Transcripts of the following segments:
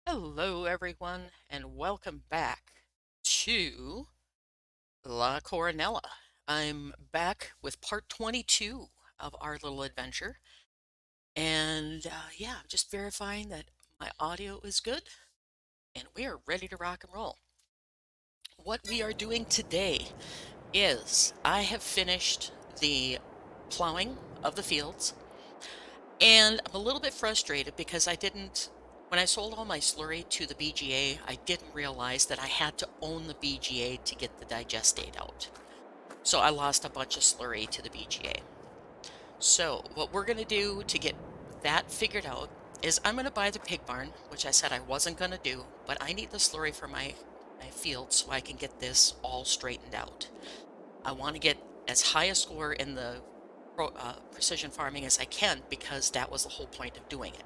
Hello, everyone, and welcome back to La Coronella. I'm back with part 22 of our little adventure, and yeah, I'm just verifying that my audio is good, and we are ready to rock and roll. What we are doing today is I have finished the plowing of the fields, and I'm a little bit frustrated because when I sold all my slurry to the BGA, I didn't realize that I had to own the BGA to get the digestate out. So I lost a bunch of slurry to the BGA. So what we're going to do to get that figured out is I'm going to buy the pig barn, which I said I wasn't going to do, but I need the slurry for my field so I can get this all straightened out. I want to get as high a score in the precision farming as I can because that was the whole point of doing it.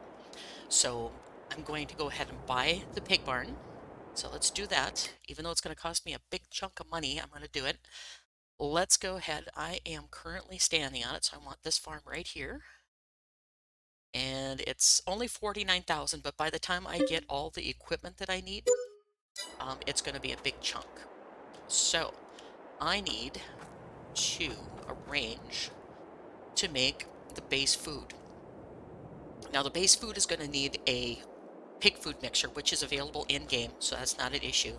So I'm going to go ahead and buy the pig barn. So let's do that. Even though it's going to cost me a big chunk of money, I'm going to do it. Let's go ahead. I am currently standing on it, so I want this farm right here. And it's only 49,000, but by the time I get all the equipment that I need, it's going to be a big chunk. So I need to arrange to make the base food. Now the base food is going to need a pig food mixer, which is available in-game, so that's not an issue.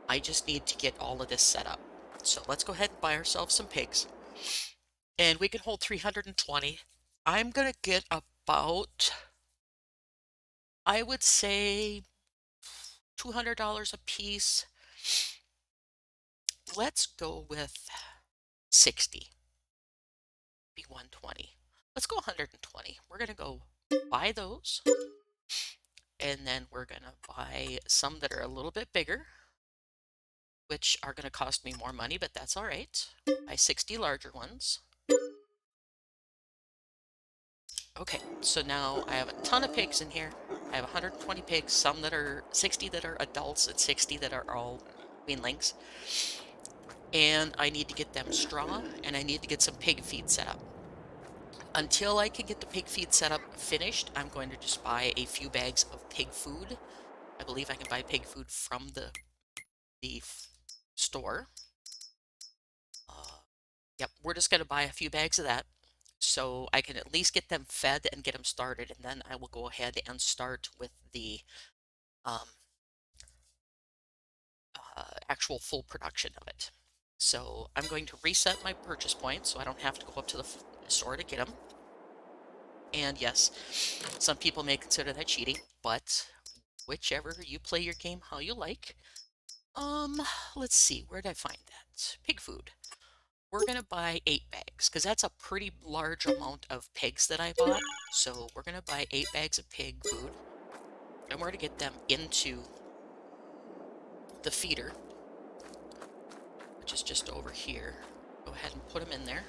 I just need to get all of this set up. So let's go ahead and buy ourselves some pigs. And we can hold 320. I'm going to get about, I would say, $200 a piece. Let's go with 60. Be 120. Let's go 120. We're going to go buy those. And then we're going to buy some that are a little bit bigger, which are going to cost me more money, but that's all right. Buy 60 larger ones. Okay, so now I have a ton of pigs in here. I have 120 pigs, some that are 60 that are adults and 60 that are all weanlings. And I need to get them straw, and I need to get some pig feed set up. Until I can get the pig feed set up finished, I'm going to just buy a few bags of pig food. I believe I can buy pig food from the store. Yep, we're just going to buy a few bags of that so I can at least get them fed and get them started, and then I will go ahead and start with the um, actual full production of it. So I'm going to reset my purchase points so I don't have to go up to the store to get them. And yes, some people may consider that cheating, but whichever, you play your game how you like. Let's see, where did I find that? Pig food. We're going to buy 8 bags because that's a pretty large amount of pigs that I bought. So we're going to buy 8 bags of pig food, and we're going to get them into the feeder, which is just over here. Go ahead and put them in there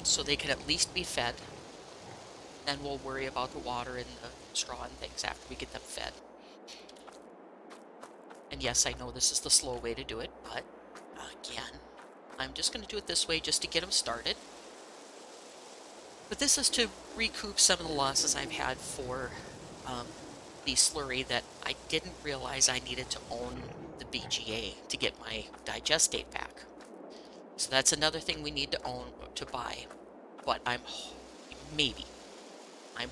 so they can at least be fed. Then we'll worry about the water and the straw and things after we get them fed. And yes, I know this is the slow way to do it, but again, I'm just going to do it this way just to get them started. But this is to recoup some of the losses I've had for the slurry that I didn't realize I needed to own the BGA to get my digestate back. So that's another thing we need to buy. But I'm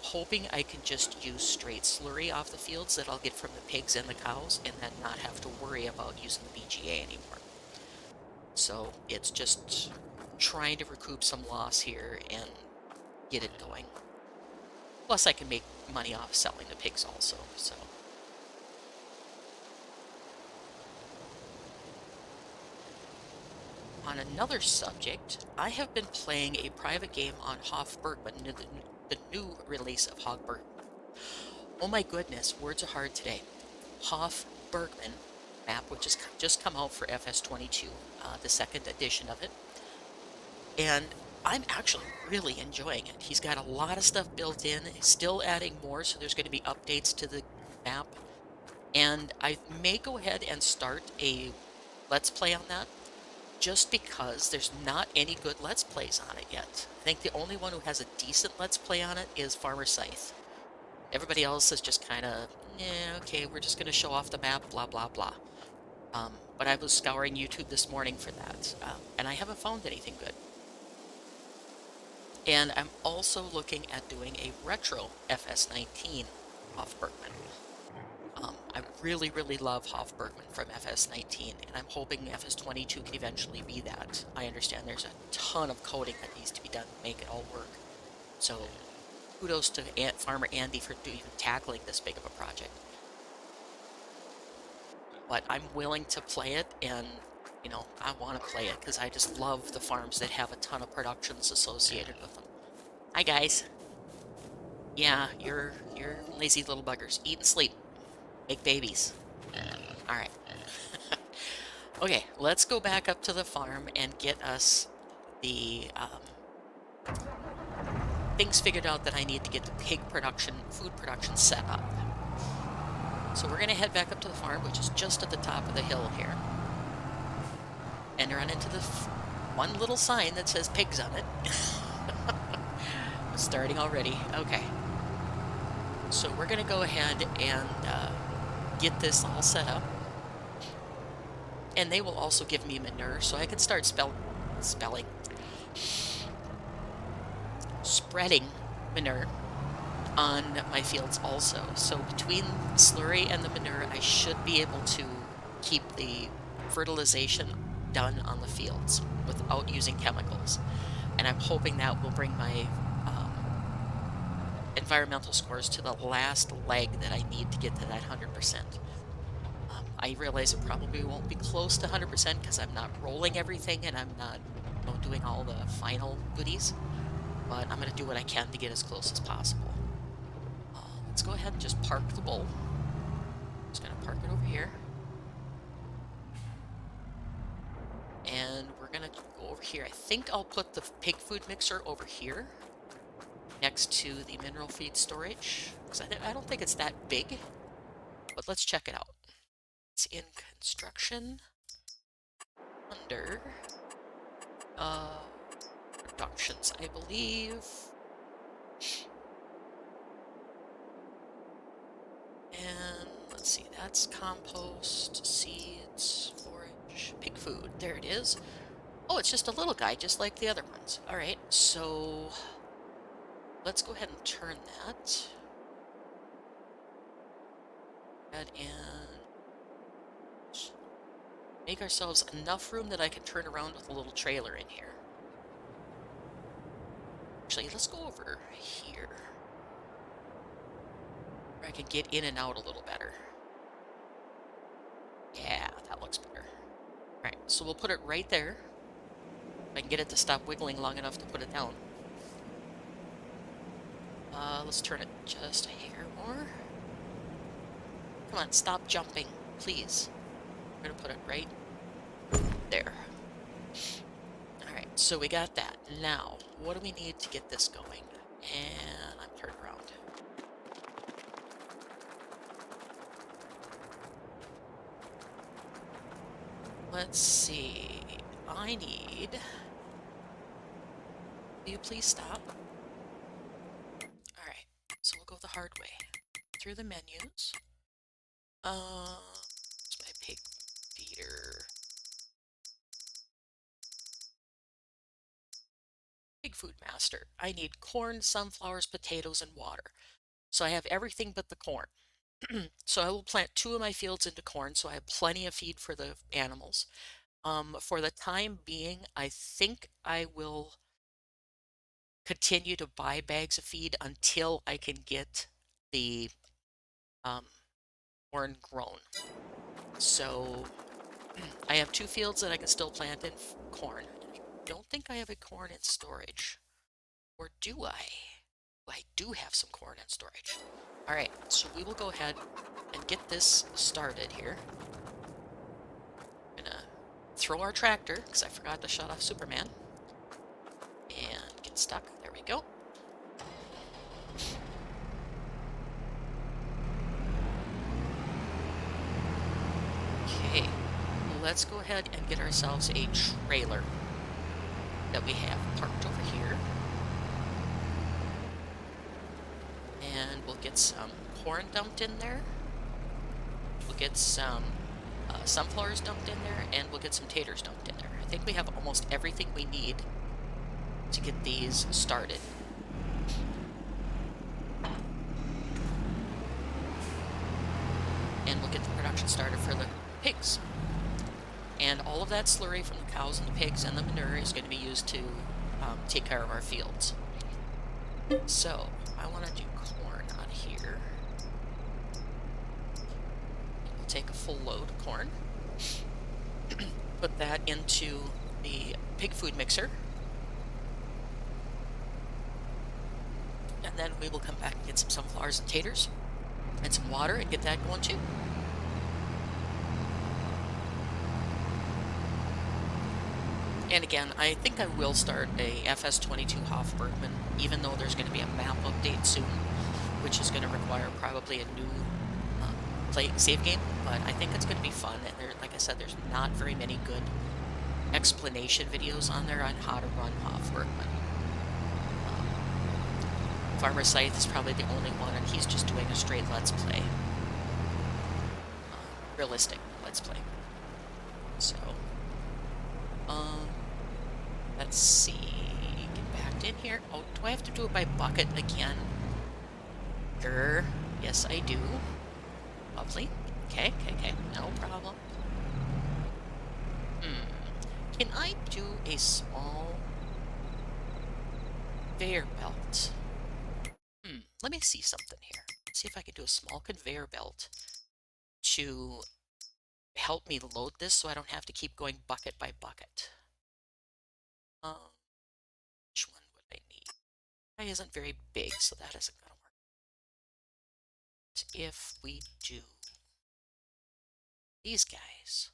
hoping I can just use straight slurry off the fields that I'll get from the pigs and the cows and then not have to worry about using the BGA anymore. So it's just trying to recoup some loss here and get it going. Plus I can make money off selling the pigs also, so. On another subject, I have been playing a private game on Hoff Bergman, the new release of Hoff Bergman. Oh my goodness, words are hard today. Hoff Bergman map, which has just come out for FS22, the second edition of it. And I'm actually really enjoying it. He's got a lot of stuff built in. He's still adding more, so there's going to be updates to the map. And I may go ahead and start a Let's Play on that, just because there's not any good Let's Plays on it yet. I think the only one who has a decent Let's Play on it is Farmer Scythe. Everybody else is just kind of, yeah, okay, we're just going to show off the map, blah, blah, blah. But I was scouring YouTube this morning for that, and I haven't found anything good. And I'm also looking at doing a retro FS19 Hofbergman. I really, really love Hofbergman from FS19, and I'm hoping FS22 can eventually be that. I understand there's a ton of coding that needs to be done to make it all work. So kudos to Farmer Andy for even tackling this big of a project. But I'm willing to play it, and you know, I want to play it because I just love the farms that have a ton of productions associated with them. Hi guys. Yeah, you're lazy little buggers. Eat and sleep. Make babies. All right. Okay, let's go back up to the farm and get us the things figured out that I need to get the pig production, food production set up. So we're going to head back up to the farm, which is just at the top of the hill here. And run into the one little sign that says pigs on it. Starting already. Okay. So we're going to go ahead and get this all set up. And they will also give me manure, so I can start spreading manure on my fields also. So between slurry and the manure, I should be able to keep the fertilization done on the fields without using chemicals. And I'm hoping that will bring my environmental scores to the last leg that I need to get to that 100%. I realize it probably won't be close to 100% because I'm not rolling everything and I'm not doing all the final goodies, but I'm going to do what I can to get as close as possible. Let's go ahead and just park the bull. Just going to park it over here. And we're going to go over here. I think I'll put the pig food mixer over here next to the mineral feed storage, because I don't think it's that big, but let's check it out. It's in construction under productions, I believe. And let's see, that's compost, seeds, forage, pig food. There it is. Oh, it's just a little guy, just like the other ones. All right, so let's go ahead and turn that. And make ourselves enough room that I can turn around with a little trailer in here. Actually, let's go over here, where I can get in and out a little better. Yeah, that looks better. All right, so we'll put it right there. If I can get it to stop wiggling long enough to put it down. Let's turn it just a hair more. Come on, stop jumping, please. I'm gonna put it right there. Alright, so we got that. Now, what do we need to get this going? And I'm turned around. Let's see. I need... Will you please stop? Alright, so we'll go the hard way. Through the menus. It's my pig feeder. Pig food master. I need corn, sunflowers, potatoes, and water. So I have everything but the corn. So I will plant 2 of my fields into corn, so I have plenty of feed for the animals. For the time being, I think I will continue to buy bags of feed until I can get the corn grown. So I have 2 fields that I can still plant in corn. I don't think I have a corn in storage. Or do I? I do have some corn in storage. All right, so we will go ahead and get this started here. I'm gonna throw our tractor, because I forgot to shut off Superman. And get stuck. There we go. Okay, let's go ahead and get ourselves a trailer that we have parked over here. And We'll get some corn dumped in there. We'll get some sunflowers dumped in there, and we'll get some taters dumped in there. I think we have almost everything we need to get these started. And we'll get the production started for the pigs. And all of that slurry from the cows and the pigs and the manure is going to be used to take care of our fields. So, I want to do corn on here. We'll take a full load of corn, put that into the pig food mixer, and then we will come back and get some sunflowers and taters and some water and get that going too. And again, I think I will start a FS22 Bergman, even though there's going to be a map update soon, which is going to require probably a new save game, but I think it's going to be fun. And there, like I said, there's not very many good explanation videos on there on how to run Bergman. Farmer Scythe is probably the only one, and he's just doing a straight Let's Play. Realistic Let's Play. So, let's see, get back in here. Oh, do I have to do it by bucket again? Grr, yes I do. Lovely. Okay, no problem. Can I do a small conveyor belt? Let me see something here. See if I can do a small conveyor belt to help me load this so I don't have to keep going bucket by bucket. Which one would I need? It isn't very big, so that isn't going to work. But if we do these guys.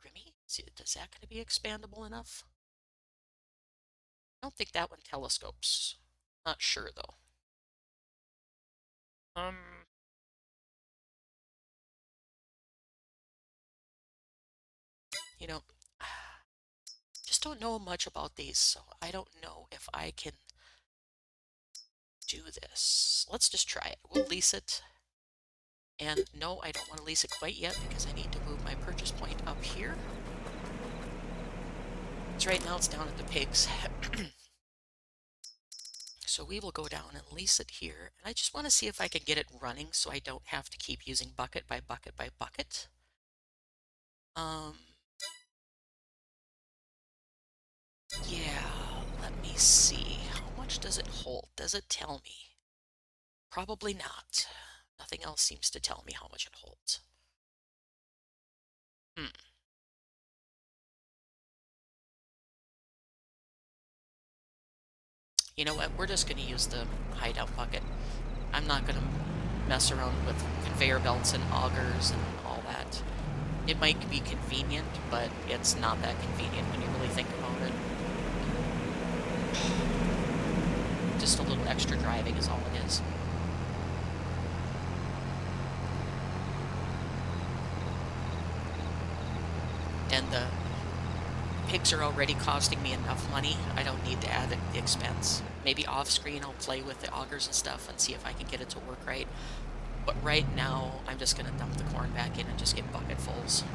Grimmy, is that going to be expandable enough? I don't think that one telescopes. Not sure though. You know, just don't know much about these, so I don't know if I can do this. Let's just try it. We'll lease it. And no, I don't want to lease it quite yet because I need to move my purchase point up here. Because right now it's down at the pigs. So we will go down and lease it here. And I just want to see if I can get it running so I don't have to keep using bucket by bucket by bucket. Yeah, let me see. How much does it hold? Does it tell me? Probably not. Nothing else seems to tell me how much it holds. You know what? We're just going to use the hideout bucket. I'm not going to mess around with conveyor belts and augers and all that. It might be convenient, but it's not that convenient when you really think about it. Just a little extra driving is all it is. And the pigs are already costing me enough money. I don't need to add the expense. Maybe off screen I'll play with the augers and stuff and see if I can get it to work right. But right now I'm just going to dump the corn back in and just get bucketfuls.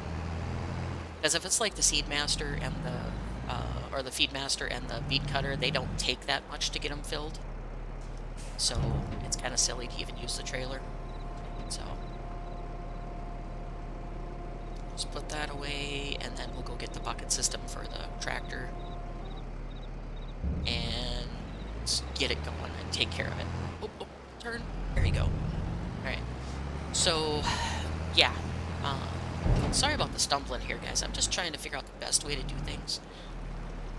Because if it's like the Seedmaster and or the Feedmaster and the beet cutter, they don't take that much to get them filled. So it's kind of silly to even use the trailer. So just put that away, and then we'll go get the bucket system for the tractor and get it going and take care of it. Oh, turn. There you go. Alright. So, yeah. Sorry about the stumbling here, guys. I'm just trying to figure out the best way to do things.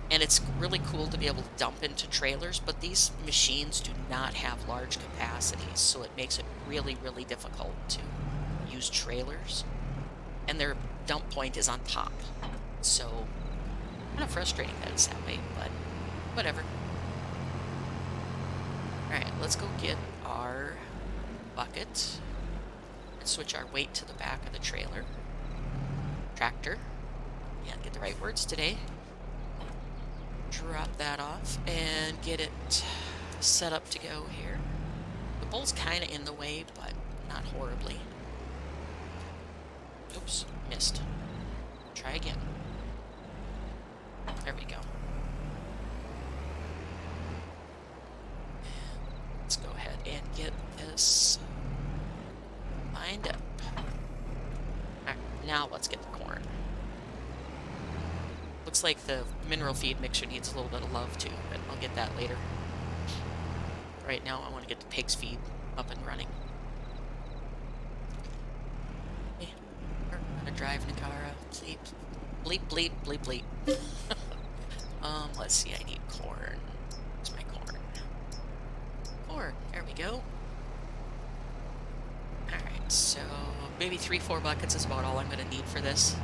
And it's really cool to be able to dump into trailers, but these machines do not have large capacities, so it makes it really, really difficult to use trailers. And their dump point is on top. So, kind of frustrating that it's that way, but whatever. Alright, let's go get our bucket and switch our weight to the back of the trailer. tractor. Can't get the right words today. Drop that off and get it set up to go here. The bull's kind of in the way, but not horribly. Oops, missed. Try again. There we go. Let's go ahead and get this lined up. Alright, now let's get the corn. Looks like the mineral feed mixer needs a little bit of love too, but I'll get that later. Right now I want to get the pig's feed up and running. Hey, we're gonna drive Nakara. Bleep, bleep, bleep, bleep, bleep. Let's see, I need corn. Where's my corn? Corn, there we go. Alright, so maybe 3-4 buckets is about all I'm gonna need for this.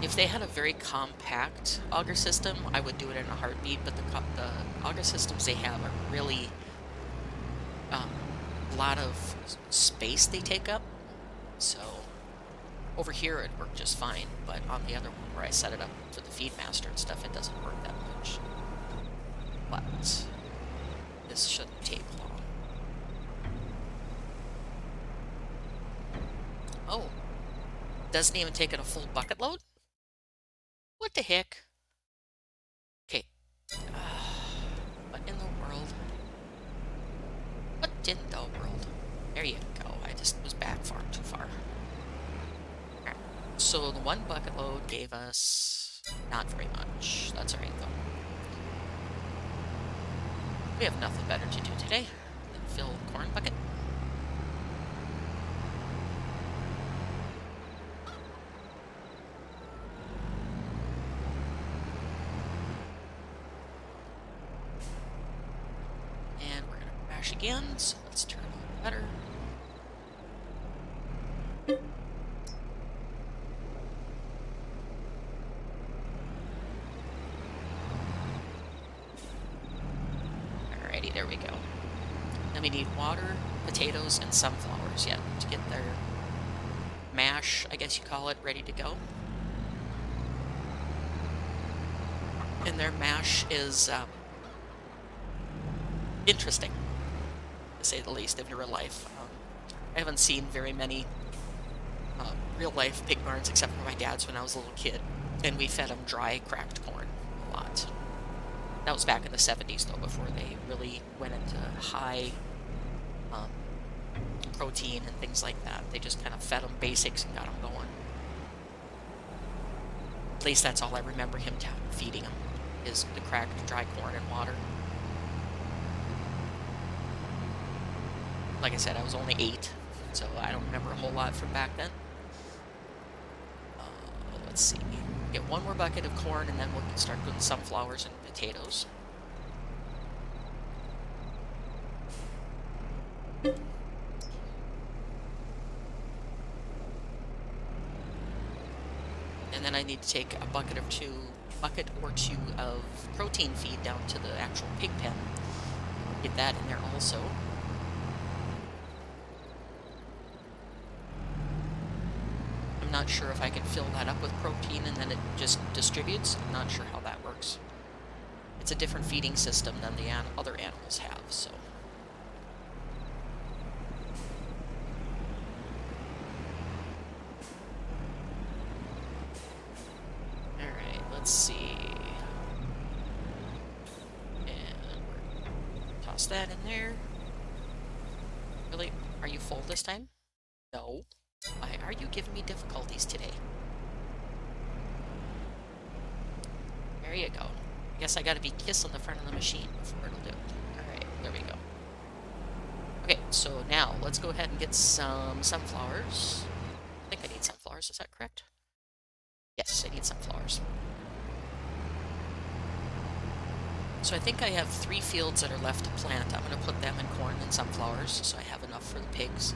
If they had a very compact auger system, I would do it in a heartbeat, but the auger systems they have are really a lot of space they take up. So over here it worked just fine, but on the other one where I set it up for the Feedmaster and stuff, it doesn't work that much. But this shouldn't take long. Oh, doesn't even take it a full bucket load? What the heck? Okay. What in the world? What in the world? There you go. I just was back far too far. Alright. So the one bucket load gave us not very much. That's alright though. We have nothing better to do today than fill the corn bucket. Again, so let's turn on the better. Alrighty, there we go. Then we need water, potatoes, and sunflowers yet to get their mash, I guess you call it, ready to go. And their mash is interesting, to say the least, in real life. I haven't seen very many real-life pig barns except for my dad's when I was a little kid, and we fed them dry, cracked corn a lot. That was back in the 70s, though, before they really went into high protein and things like that. They just kind of fed them basics and got them going. At least that's all I remember him feeding them, is the cracked dry corn and water. Like I said, I was only 8, so I don't remember a whole lot from back then. Let's see. Get one more bucket of corn, and then we'll start doing sunflowers and potatoes. And then I need to take a bucket or two of protein feed down to the actual pig pen. Get that in there also. I'm not sure if I can fill that up with protein and then it just distributes. I'm not sure how that works. It's a different feeding system than the other animals have, so. Alright, let's see. And toss that in there. Really? Are you full this time? No. Why are you giving me difficulties today? There you go. Guess I gotta be kissing the front of the machine before it'll do it. Alright, there we go. Okay, so now let's go ahead and get some sunflowers. I think I need sunflowers, is that correct? Yes, I need sunflowers. So I think I have 3 fields that are left to plant. I'm going to put them in corn and sunflowers, so I have enough for the pigs.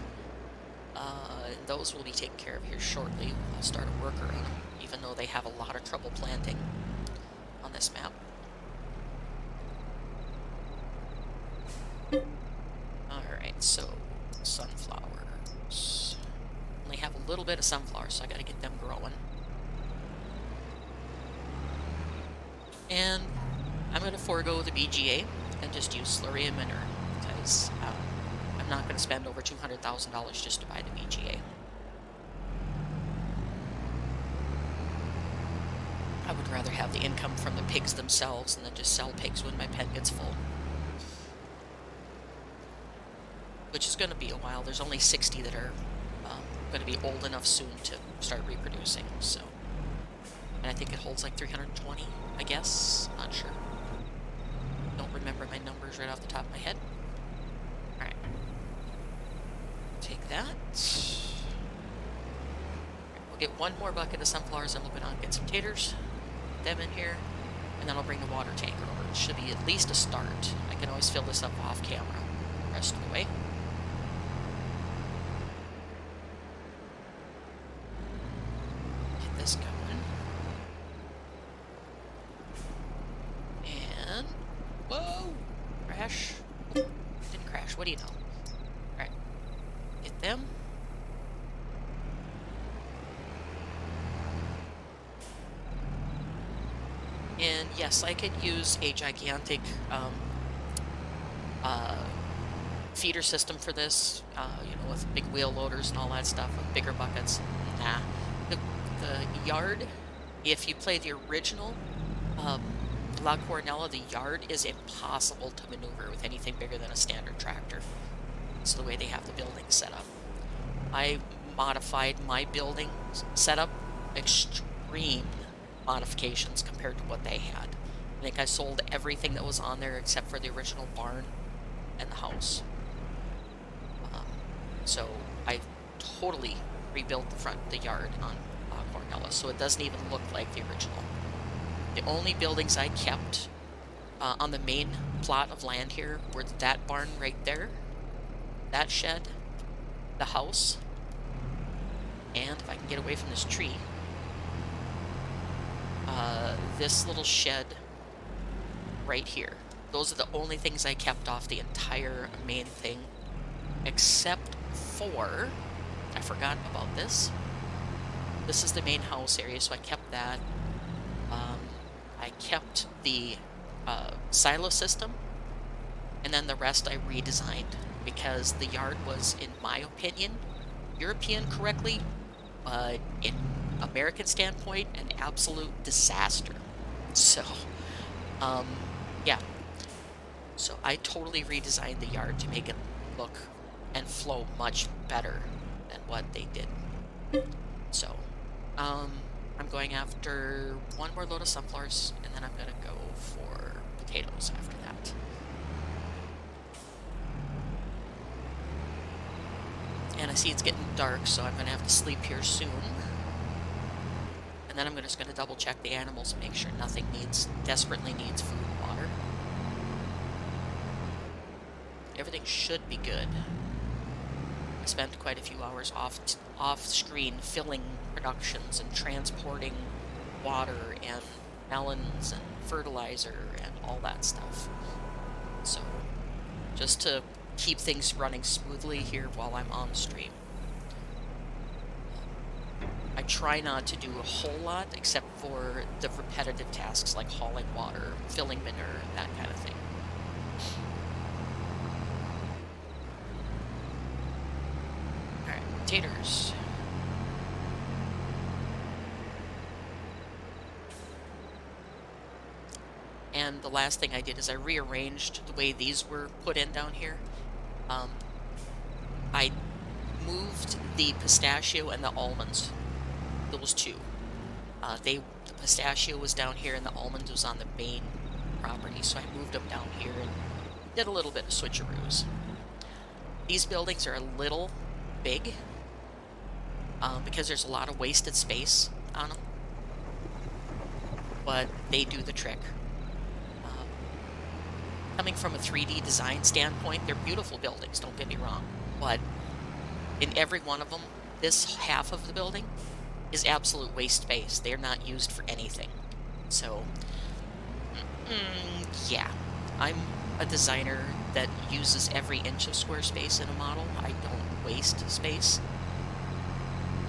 Those will be taken care of here shortly. I'll start a worker on them, even though they have a lot of trouble planting on this map. Alright, so sunflowers. little bit of sunflowers, so I got to get them growing. And I'm going to forego the BGA and just use slurry and manure because I'm not going to spend over $200,000 just to buy the BGA. I would rather have the income from the pigs themselves and then just sell pigs when my pen gets full. Which is going to be a while. There's only 60 that are going to be old enough soon to start reproducing, so. And I think it holds like 320, I guess. Not sure. Don't remember my numbers right off the top of my head. Alright. Take that. We'll get one more bucket of sunflowers and we'll go down and get some taters. Put them in here. And then I'll bring the water tanker over. It should be at least a start. I can always fill this up off camera the rest of the way. Get this going. And, whoa! Crash. Didn't crash, what do you know? Alright. Get them. And yes, I could use a gigantic feeder system for this, you know, with big wheel loaders and all that stuff, with bigger buckets. Nah. The yard, if you play the original La Coronella, the yard is impossible to maneuver with anything bigger than a standard tractor. It's the way they have the building set up. I modified my building setup, extreme modifications compared to what they had. I think I sold everything that was on there except for the original barn and the house. So I totally rebuilt the yard on La Coronella, so it doesn't even look like the original. The only buildings I kept on the main plot of land here were that barn right there, that shed, the house, and if I can get away from this tree, this little shed right here. Those are the only things I kept off the entire main thing, except for, I forgot about this. This is the main house area, so I kept that. I kept the silo system, and then the rest I redesigned because the yard was, in my opinion, European correctly, in American standpoint, an absolute disaster. So, yeah. So I totally redesigned the yard to make it look and flow much better than what they did. So, I'm going after one more load of sunflowers, and then I'm gonna go for potatoes after that. And I see it's getting dark, so I'm gonna have to sleep here soon. And then I'm just gonna double check the animals and make sure nothing desperately needs food and water. Everything should be good. I spent quite a few hours off screen filling productions and transporting water and melons and fertilizer and all that stuff. So, just to keep things running smoothly here while I'm on stream. I try not to do a whole lot except for the repetitive tasks like hauling water, filling manure, that kind of thing. Alright, taters. And the last thing I did is I rearranged the way these were put in down here. I moved the pistachio and the almonds. Those two. The pistachio was down here and the almonds was on the main property, so I moved them down here and did a little bit of switcheroos. These buildings are a little big because there's a lot of wasted space on them, but they do the trick. Coming from a 3D design standpoint, they're beautiful buildings, don't get me wrong, but in every one of them, this half of the building is absolute waste space. They're not used for anything. So, yeah, I'm a designer that uses every inch of square space in a model. I don't waste space.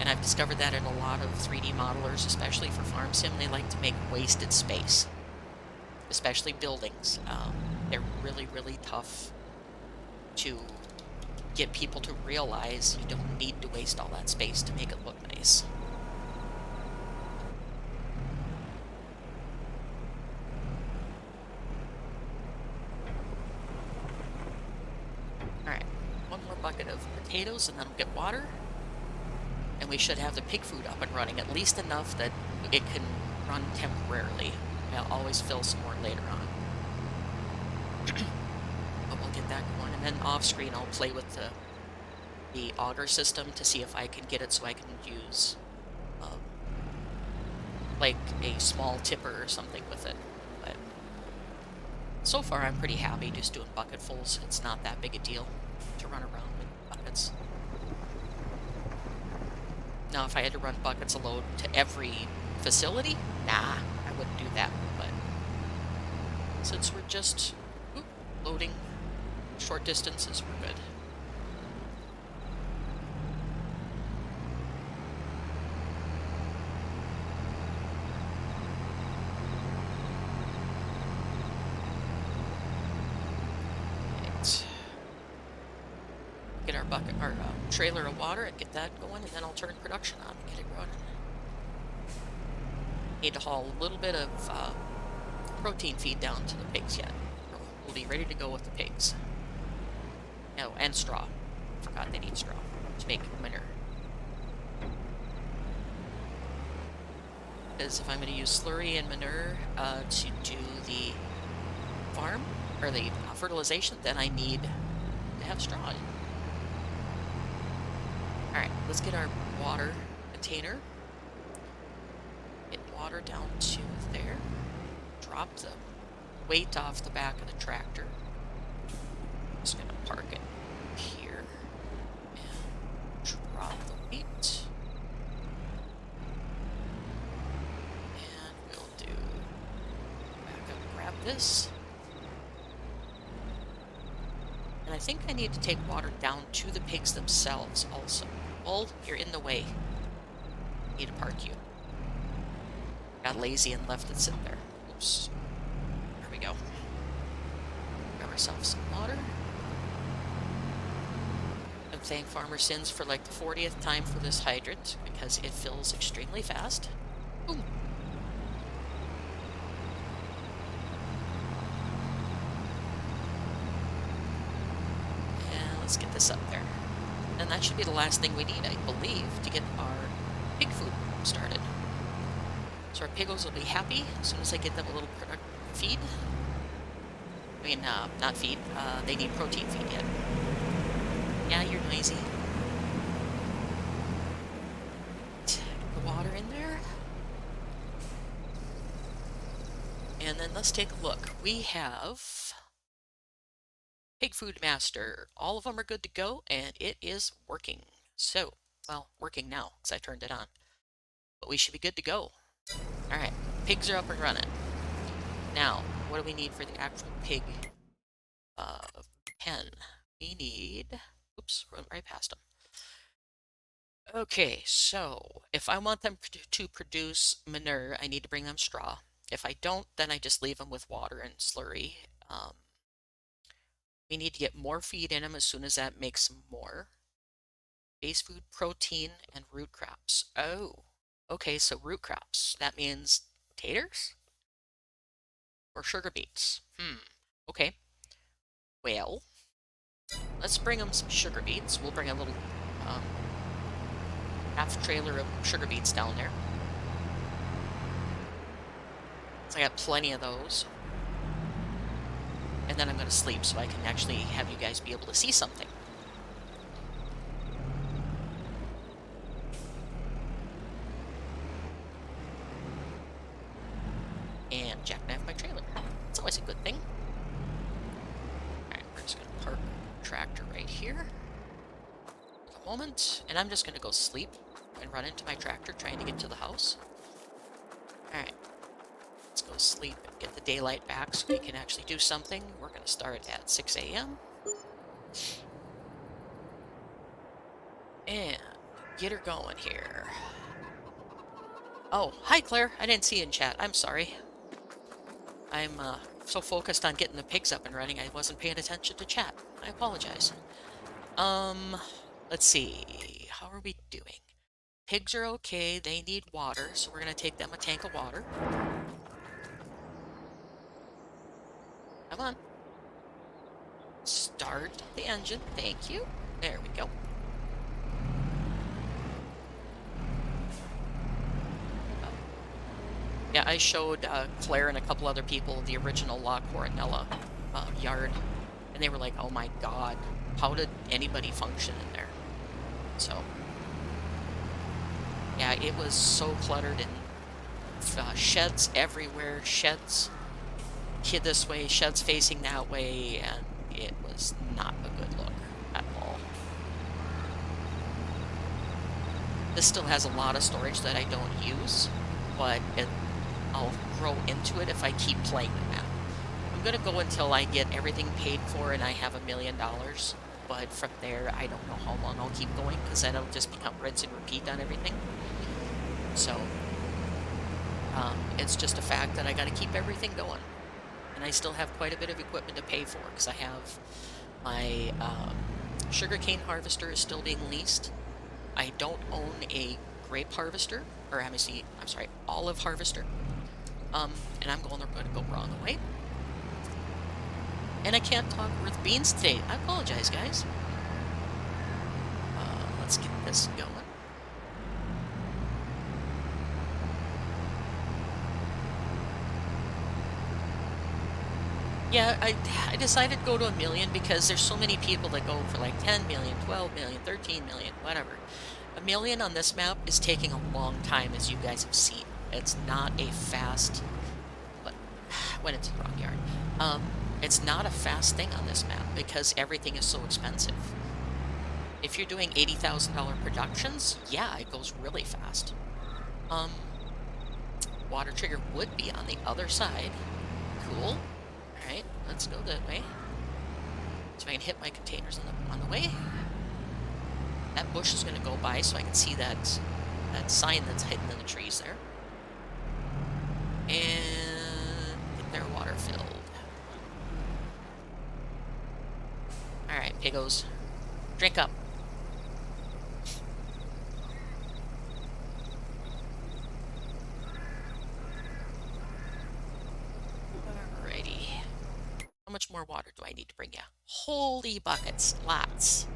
And I've discovered that in a lot of 3D modelers, especially for farm sim, they like to make wasted space, especially buildings. They're really, really tough to get people to realize you don't need to waste all that space to make it look nice. Alright, one more bucket of potatoes and then we'll get water. And we should have the pig food up and running, at least enough that it can run temporarily. I'll always fill some more later on. But we'll get that going, and then off screen I'll play with the auger system to see if I can get it so I can use like a small tipper or something with it. But so far I'm pretty happy just doing bucketfuls. It's not that big a deal to run around with buckets. Now, if I had to run buckets a load to every facility, nah, I wouldn't do that. But since we're just loading short distances, we're good. Right. Get our trailer of water and get that going, and then I'll turn production on and get it running. Need to haul a little bit of protein feed down to the pigs yet. We'll be ready to go with the pigs. Oh, and straw. Forgot they need straw to make manure. Because if I'm going to use slurry and manure to do the farm, or the fertilization, then I need to have straw in. Alright, let's get our water container. Get water down to there. Drop the weight off the back of the tractor. Just gonna park it here. And drop the weight. And we'll do back up and grab this. And I think I need to take water down to the pigs themselves also. Bull, you're in the way. Need to park you. Got lazy and left it sit there. Oops. There we go. Grab ourselves some water. I'm thank Farmer Sins for like the 40th time for this hydrant because it fills extremely fast. Boom. And let's get this up there. And that should be the last thing we need, I believe, to get our pig food started. So our piggos will be happy as soon as I get them a little feed. I mean, not feed. They need protein feed yet. Yeah, you're noisy. Get the water in there. And then let's take a look. We have Pig Food Master. All of them are good to go, and it is working. So, well, working now, because I turned it on. But we should be good to go. Alright, pigs are up and running. Now, what do we need for the actual pig pen? We need... Oops, run right past them. Okay, so if I want them to produce manure, I need to bring them straw. If I don't, then I just leave them with water and slurry. We need to get more feed in them as soon as that makes more. Base food, protein, and root crops. Oh, okay, so root crops. That means taters? Or sugar beets? Okay. Well, let's bring them some sugar beets. We'll bring a little half trailer of sugar beets down there. So I got plenty of those. And then I'm going to sleep so I can actually have you guys be able to see something. And jackknife my trailer. It's always a good thing. Alright, we're just going to park the tractor right here for the moment. And I'm just going to go sleep and run into my tractor trying to get to the house. Alright. Let's go sleep and get the daylight back so we can actually do something. We're going to start at 6 a.m. And get her going here. Oh, hi Claire. I didn't see you in chat. I'm sorry. I'm so focused on getting the pigs up and running, I wasn't paying attention to chat. I apologize. Let's see. How are we doing? Pigs are okay. They need water, so we're going to take them a tank of water. Come on. Start the engine. Thank you. There we go. Yeah, I showed Claire and a couple other people the original La Coronella yard, and they were like, oh my god, how did anybody function in there? So, yeah, it was so cluttered, and sheds everywhere, sheds hid this way, sheds facing that way, and it was not a good look at all. This still has a lot of storage that I don't use, but I'll grow into it if I keep playing the map. I'm going to go until I get everything paid for and I have $1 million, but from there I don't know how long I'll keep going, because then it'll just become rinse and repeat on everything. So it's just a fact that I got to keep everything going, and I still have quite a bit of equipment to pay for, because I have my sugarcane harvester is still being leased. I don't own a grape harvester, or I'm sorry, olive harvester. And I'm going to go wrong way. And I can't talk with beans today. I apologize, guys. Let's get this going. Yeah, I decided to go to $1 million because there's so many people that go for like 10 million, 12 million, 13 million, whatever. $1 million on this map is taking a long time, as you guys have seen. It's not a fast, but when it's the wrong yard. It's not a fast thing on this map because everything is so expensive. If you're doing $80,000 productions, yeah, it goes really fast. Water trigger would be on the other side. Cool. Alright, let's go that way. So I can hit my containers on the way. That bush is going to go by so I can see that sign that's hidden in the trees there. And get their water filled. Alright, piggos. Drink up. Alrighty. How much more water do I need to bring you? Holy buckets. Lots.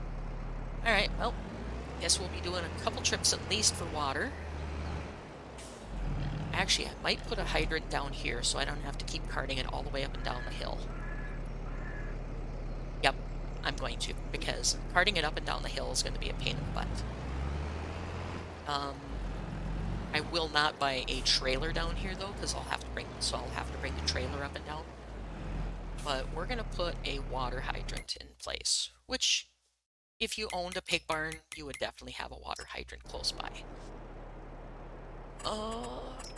Alright, well, guess we'll be doing a couple trips at least for water. Actually, I might put a hydrant down here so I don't have to keep carting it all the way up and down the hill. Yep, I'm going to, because carting it up and down the hill is going to be a pain in the butt. I will not buy a trailer down here though, because I'll have to bring the trailer up and down. But we're going to put a water hydrant in place, which, if you owned a pig barn, you would definitely have a water hydrant close by.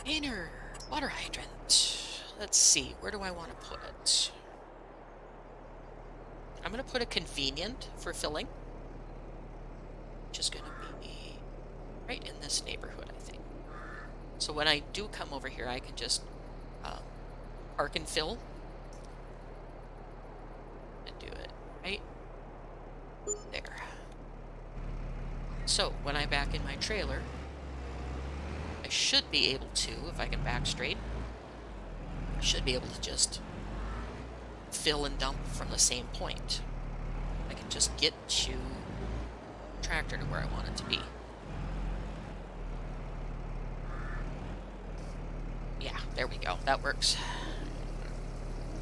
Inner water hydrant. Let's see, where do I want to put it? I'm going to put a convenient for filling, which is going to be right in this neighborhood, I think. So when I do come over here, I can just park and fill and do it right there. So when I back in my trailer, I should be able to, if I can back straight, I should be able to just fill and dump from the same point. I can just get to the tractor to where I want it to be. Yeah, there we go. That works.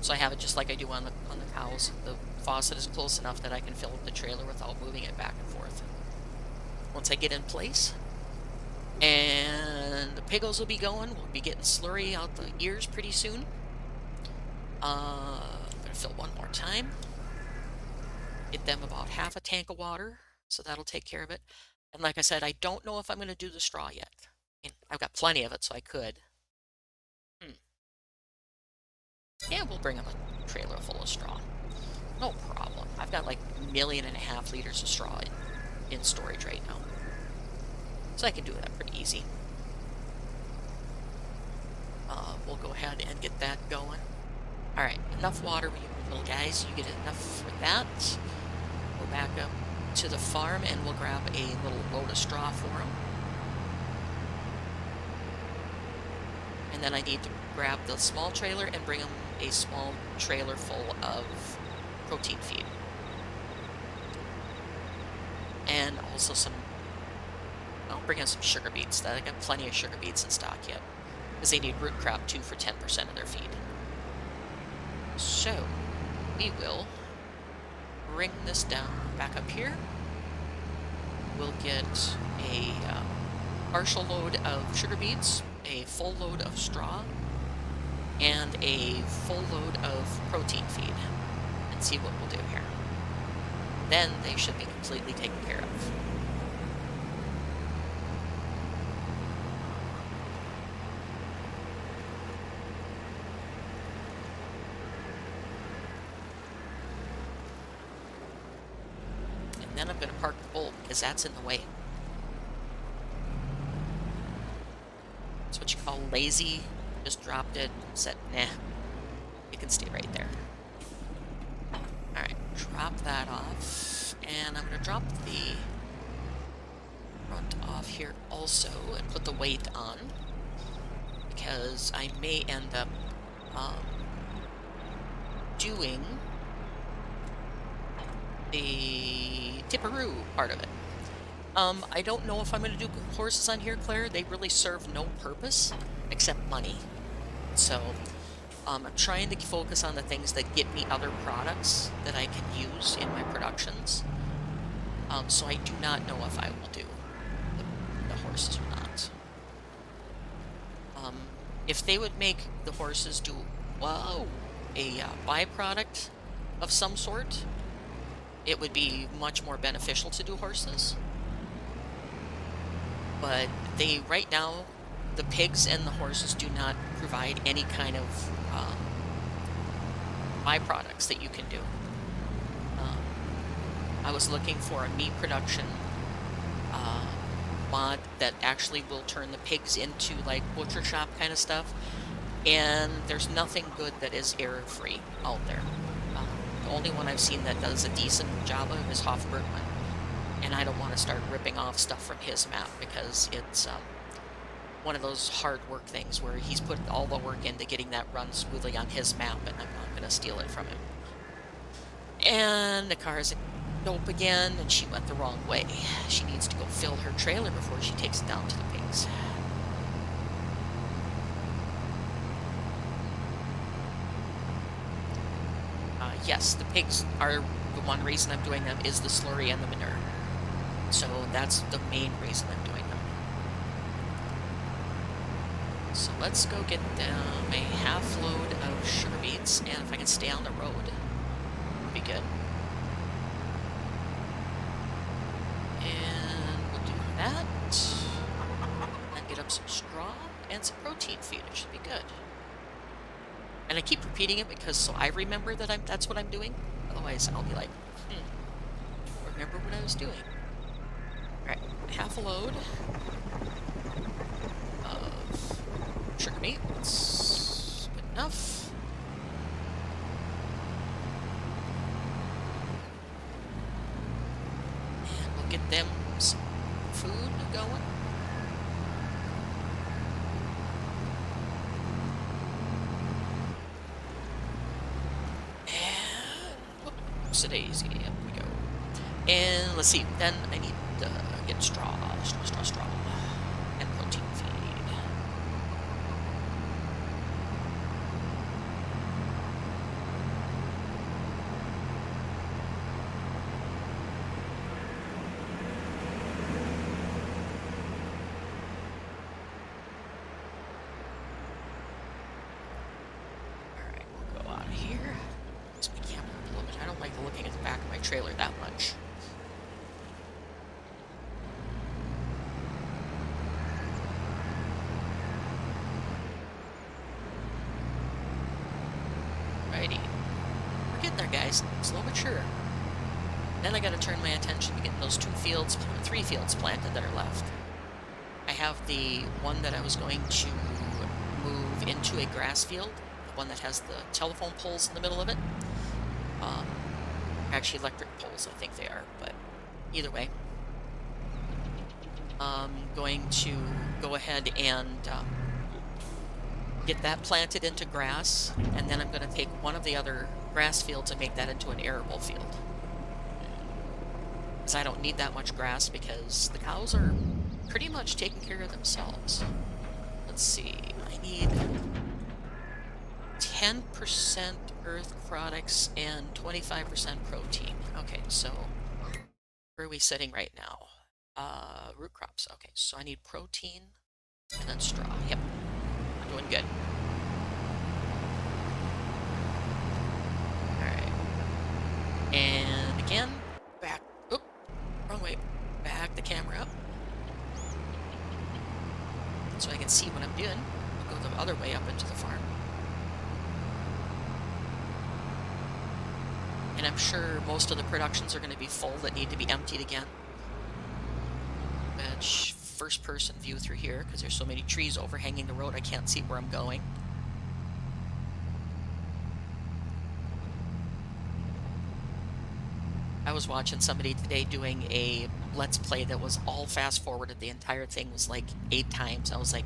So I have it just like I do on the cows. The faucet is close enough that I can fill up the trailer without moving it back and forth. Once I get in place, and the piggles will be going. We'll be getting slurry out the ears pretty soon. I'm going to fill one more time. Get them about half a tank of water, so that'll take care of it. And like I said, I don't know if I'm going to do the straw yet. And I've got plenty of it, so I could. Yeah, we'll bring them a trailer full of straw. No problem. I've got like 1.5 million liters of straw in storage right now. So I can do that pretty easy. We'll go ahead and get that going. All right, enough water, you little guys. You get enough for that. Go back up to the farm and we'll grab a little load of straw for them. And then I need to grab the small trailer and bring them a small trailer full of protein feed. And also I'll bring in some sugar beets. I got plenty of sugar beets in stock yet, because they need root crop too for 10% of their feed. So we will bring this down back up here. We'll get a partial load of sugar beets, a full load of straw, and a full load of protein feed, and see what we'll do here. Then they should be completely taken care of. And then I'm going to park the bull because that's in the way. It's what you call lazy. Just dropped it, said, nah, it can stay right there. Alright, drop that off. And I'm going to drop the front off here also and put the weight on, because I may end up doing the tipperoo part of it. I don't know if I'm going to do horses on here, Claire. They really serve no purpose except money. So I'm trying to focus on the things that get me other products that I can use in my productions. So I do not know if I will do the horses or not. If they would make the horses do, a byproduct of some sort, it would be much more beneficial to do horses. But right now, the pigs and the horses do not provide any kind of byproducts that you can do. I was looking for a meat production mod that actually will turn the pigs into like butcher shop kind of stuff, and there's nothing good that is error-free out there. The only one I've seen that does a decent job of is Hofbergman, and I don't want to start ripping off stuff from his map because it's one of those hard work things where he's put all the work into getting that run smoothly on his map, and I'm not going to steal it from him. And the car is dope again, and she went the wrong way. She needs to go fill her trailer before she takes it down to the pigs. Yes, the pigs are the one reason I'm doing them is the slurry and the manure. So that's the main reason I'm doing them. So let's go get them a half load of sugar beets, and if I can stay on the road, it'd be good. And we'll do that. And get up some straw and some protein feed. It should be good. And I keep repeating it because so I remember that that's what I'm doing. Otherwise, I'll be like, remember what I was doing. Alright, half a load of sugar beets. Good enough. And we'll get them some food going. And daisy, here we go. And let's see, then I need to get straw, and protein feed. Alright, we'll go out of here. Let's make camera a little bit. I don't like looking at the back of my trailer that much. Righty. We're getting there, guys. Slow but sure. Then I gotta turn my attention to getting those 3 fields planted that are left. have the one that I was going to move into a grass field, the one that has the telephone poles in the middle of it. Actually electric poles, I think they are, but either way. I'm going to go ahead and get that planted into grass, and then I'm going to take one of the other grass fields and make that into an arable field. Because I don't need that much grass because the cows are pretty much taking care of themselves. Let's see, I need 10% earth products and 25% protein. Okay, so where are we sitting right now? Root crops. Okay, so I need protein and then straw. Yep, I'm doing good. Alright. And again, back. Oop, wrong way. Back the camera up. So I can see what I'm doing. I'll go the other way up into the farm. And I'm sure most of the productions are going to be full that need to be emptied again. Which, first person view through here, because there's so many trees overhanging the road I can't see where I'm going. I was watching somebody today doing a Let's Play that was all fast forwarded. The entire thing was like 8 times. I was like,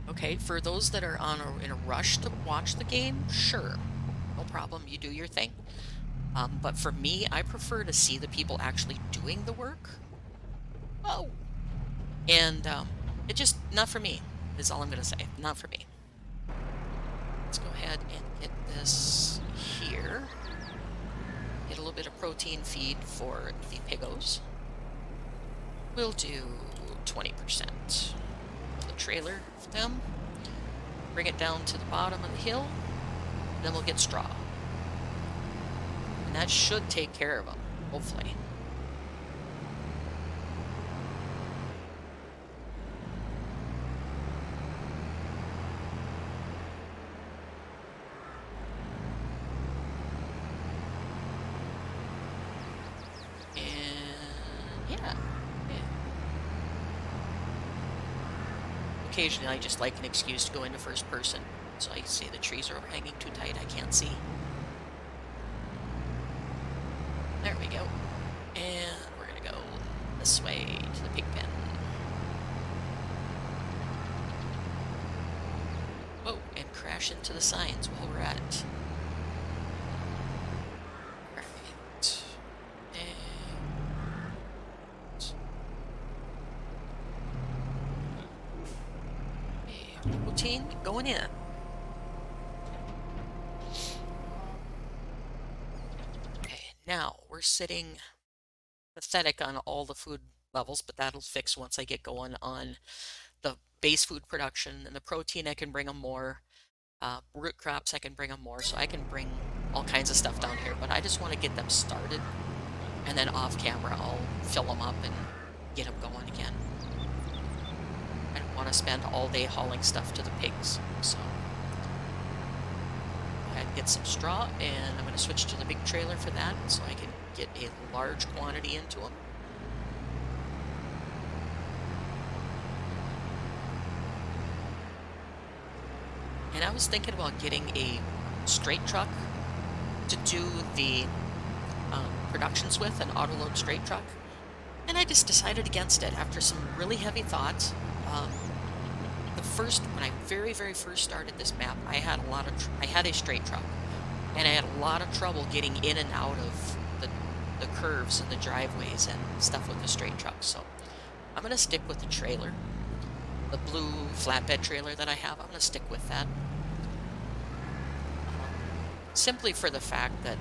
okay, for those that are in a rush to watch the game, sure, no problem, you do your thing. But for me, I prefer to see the people actually doing the work. Oh! And it just, not for me, is all I'm going to say. Not for me. Let's go ahead and get this here. Get a little bit of protein feed for the piggos. We'll do 20%. The trailer for them. Bring it down to the bottom of the hill. Then we'll get straw. And that should take care of them, hopefully. Occasionally I just like an excuse to go into first person, so I say the trees are overhanging too tight, I can't see. There we go. And we're gonna go this way to the pig pen. Whoa, and crash into the signs while we're at it. Perfect. And routine going in. Okay, now we're sitting pathetic on all the food levels, but that'll fix once I get going on the base food production. And the protein, I can bring them more. Root crops, I can bring them more. So I can bring all kinds of stuff down here, but I just want to get them started. And then off camera, I'll fill them up and get them going again. I don't want to spend all day hauling stuff to the pigs, so go ahead and get some straw, and I'm going to switch to the big trailer for that so I can get a large quantity into them. And I was thinking about getting a straight truck to do the productions with, an auto-load straight truck, and I just decided against it after some really heavy thoughts. When I very first started this map, I had a straight truck, and I had a lot of trouble getting in and out of the curves and the driveways and stuff with the straight truck. So I'm going to stick with the trailer, the blue flatbed trailer that I have. I'm going to stick with that, simply for the fact that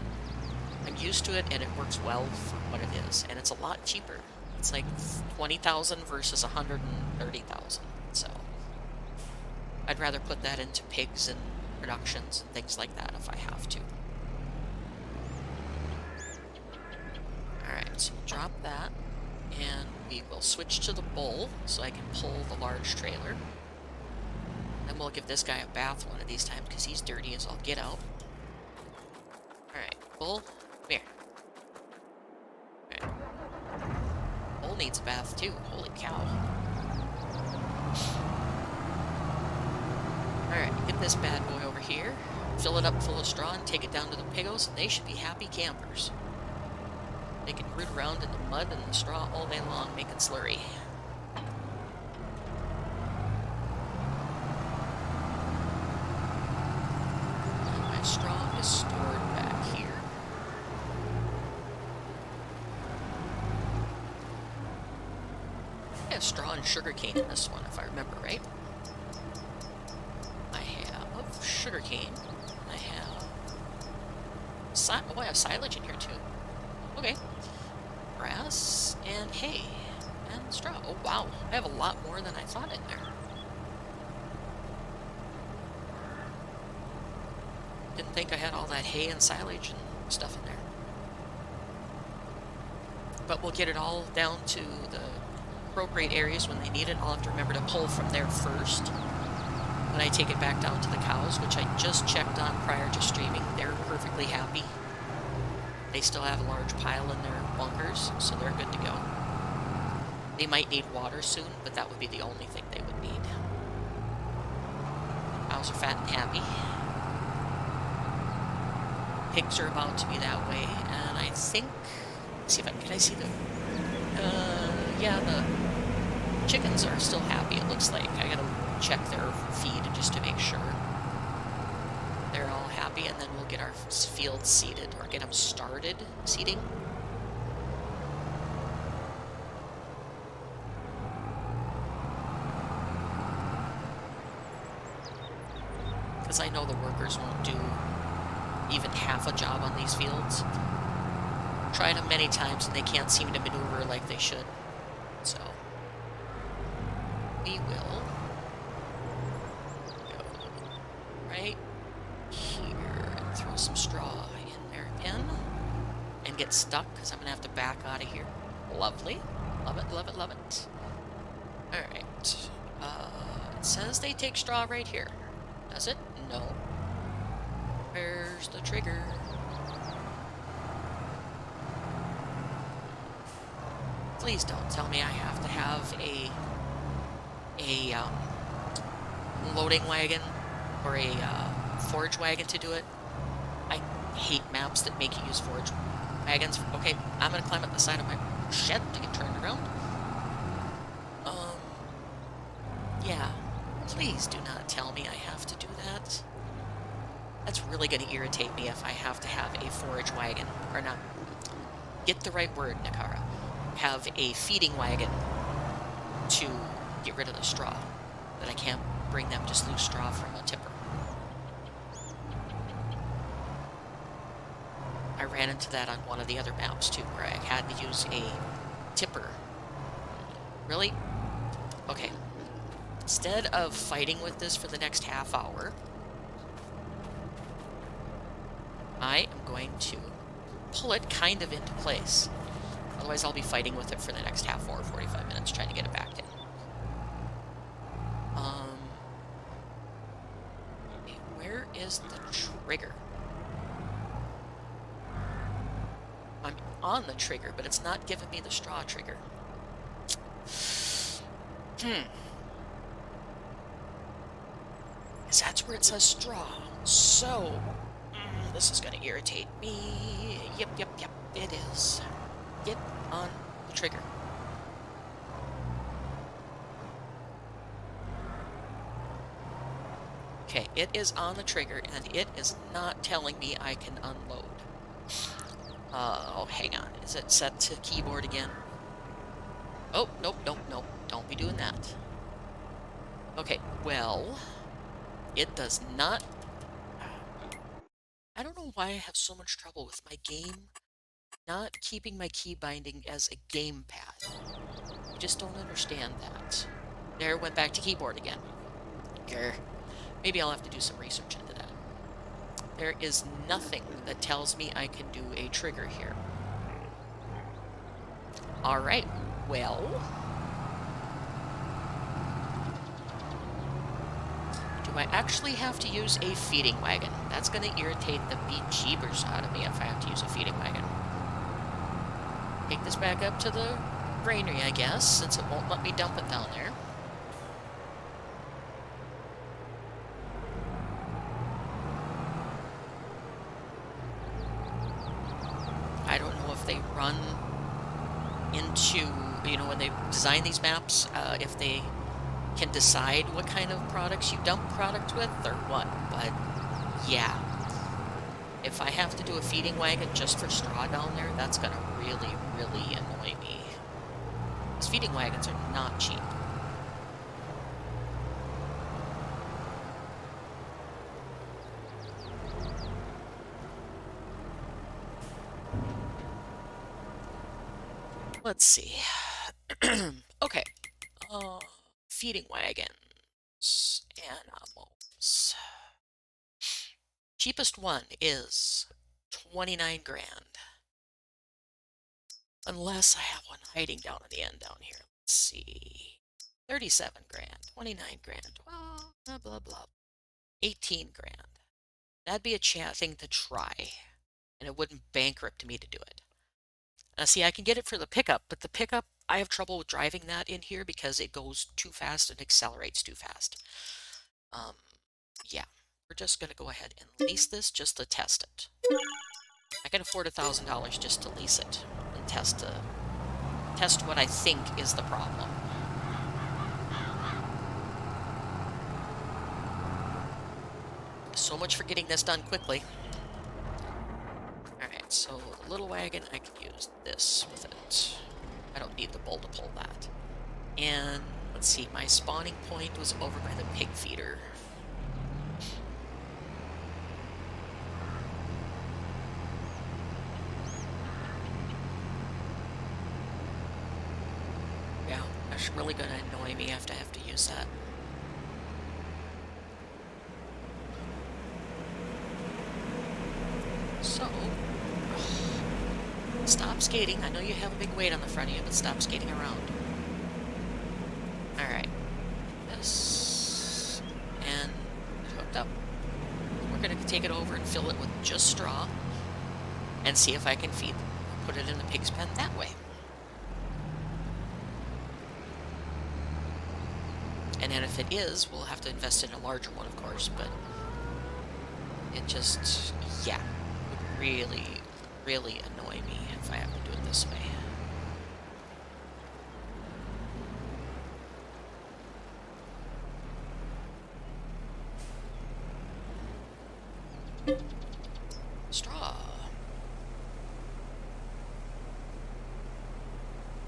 I'm used to it and it works well for what it is, and it's a lot cheaper. It's like 20,000 versus 130,000. So I'd rather put that into pigs and productions and things like that if I have to. Alright, so we'll drop that, and we will switch to the bull so I can pull the large trailer. Then we'll give this guy a bath one of these times because he's dirty as all get out. Alright, bull, come here. Alright. needs a bath too. Holy cow. Alright, get this bad boy over here. Fill it up full of straw and take it down to the piggos, and they should be happy campers. They can root around in the mud and the straw all day long, making slurry. And my straw is stored back here. I have straw and sugarcane in this one, if I remember right. I have sugarcane. I have I have silage in here too. Okay. Grass and hay and straw. Oh wow, I have a lot more than I thought in there. Didn't think I had all that hay and silage and stuff in there. But we'll get it all down to the appropriate areas when they need it. I'll have to remember to pull from there first when I take it back down to the cows, which I just checked on prior to streaming. They're perfectly happy. They still have a large pile in their bunkers, so they're good to go. They might need water soon, but that would be the only thing they would need. Cows are fat and happy. Pigs are about to be that way, and I think... Let's see if can I see the... yeah, the chickens are still happy, it looks like. I gotta check their feed just to make sure they're all happy, and then we'll get our field seeded, or get them started seeding. Because I know the workers won't do even half a job on these fields. Tried them many times and they can't seem to maneuver like they should. So we will go right here and throw some straw in their pen and get stuck because I'm gonna have to back out of here. Lovely. Love it, love it, love it. Alright. It says they take straw right here. Does it? No. Where's the trigger? Please don't tell me I have to have a loading wagon or a forage wagon to do it. I hate maps that make you use forage wagons. Okay, I'm gonna climb up the side of my shed to get turned around. Yeah. Please do not tell me I have to do that. That's really going to irritate me if I have to have a forage wagon. Or not. Get the right word, Nakara. Have a feeding wagon to get rid of the straw. That I can't bring them just loose straw from a tipper. I ran into that on one of the other maps too, where I had to use a tipper. Really? Okay. Instead of fighting with this for the next half hour, I am going to pull it kind of into place. Otherwise, I'll be fighting with it for the next half hour, 45 minutes, trying to get it back in. Where is the trigger? I'm on the trigger, but it's not giving me the straw trigger. Because that's where it says straw. So, this is going to irritate me. Yep, it is. Get on the trigger. Okay, it is on the trigger, and it is not telling me I can unload. Oh, hang on. Is it set to keyboard again? Oh, nope. Don't be doing that. Okay, well... It does not... I don't know why I have so much trouble with my game not keeping my key binding as a gamepad. I just don't understand that. There, went back to keyboard again. Grr. Maybe I'll have to do some research into that. There is nothing that tells me I can do a trigger here. Alright, well... Do I actually have to use a feeding wagon? That's going to irritate the bejeebers out of me if I have to use a feeding wagon. Take this back up to the granary, I guess, since it won't let me dump it down there. I don't know if they run into, you know, when they design these maps, if they can decide what kind of products you dump product with or what, but yeah. If I have to do a feeding wagon just for straw down there, that's gonna really, really annoy me. These feeding wagons are not cheap. Let's see. Okay. Feeding wagons. Animals. Cheapest one is 29 grand. Unless I have one hiding down at the end down here. Let's see. 37 grand. 29 grand. Well, blah, blah, blah. 18 grand. That'd be a thing to try. And it wouldn't bankrupt me to do it. See, I can get it for the pickup, but the pickup, I have trouble with driving that in here because it goes too fast and accelerates too fast. Yeah, we're just going to go ahead and lease this just to test it. I can afford $1,000 just to lease it and test what I think is the problem. So much for getting this done quickly. Alright, so the little wagon, I could use this with it. I don't need the bull to pull that. And let's see, my spawning point was over by the pig feeder. Yeah, that's really going to annoy me if I have to use that. So, stop skating. I know you have a big weight on the front of you, but stop skating around. Alright. This. And hooked up. We're going to take it over and fill it with just straw. And see if I can put it in the pig's pen that way. And then if it is, we'll have to invest in a larger one, of course, but it just, yeah, would really, really annoy me if I have to do it this way. Straw.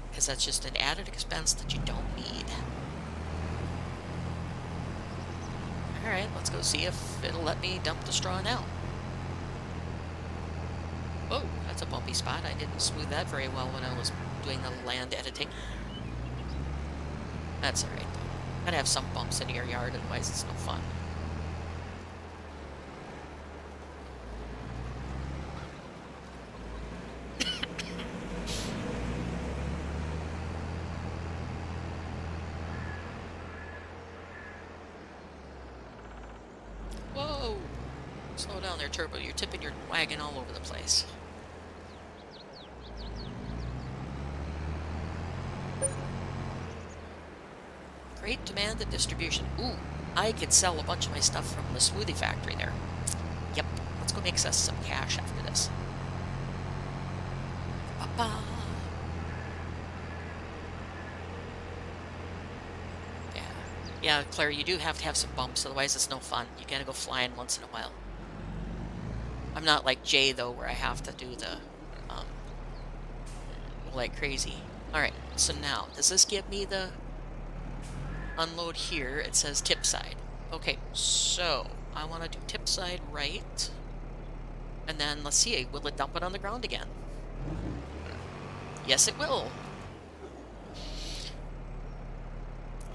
Because that's just an added expense that you don't need. Alright, let's go see if it'll let me dump the straw now. Whoa, that's a bumpy spot. I didn't smooth that very well when I was doing the land editing. That's alright. Gotta have some bumps in your yard, otherwise it's no fun. Whoa! Slow down there, Turbo. You're tipping your wagon all over the place. Great demand and distribution. Ooh, I could sell a bunch of my stuff from the smoothie factory there. Yep, let's go make us some cash after this. Ba-ba. Yeah, Claire, you do have to have some bumps, otherwise it's no fun. You gotta go flying once in a while. I'm not like Jay, though, where I have to do the, like crazy. Alright, so now, does this give me the unload here? It says tip side. Okay, so, I want to do tip side right. And then, let's see, will it dump it on the ground again? Yes, it will.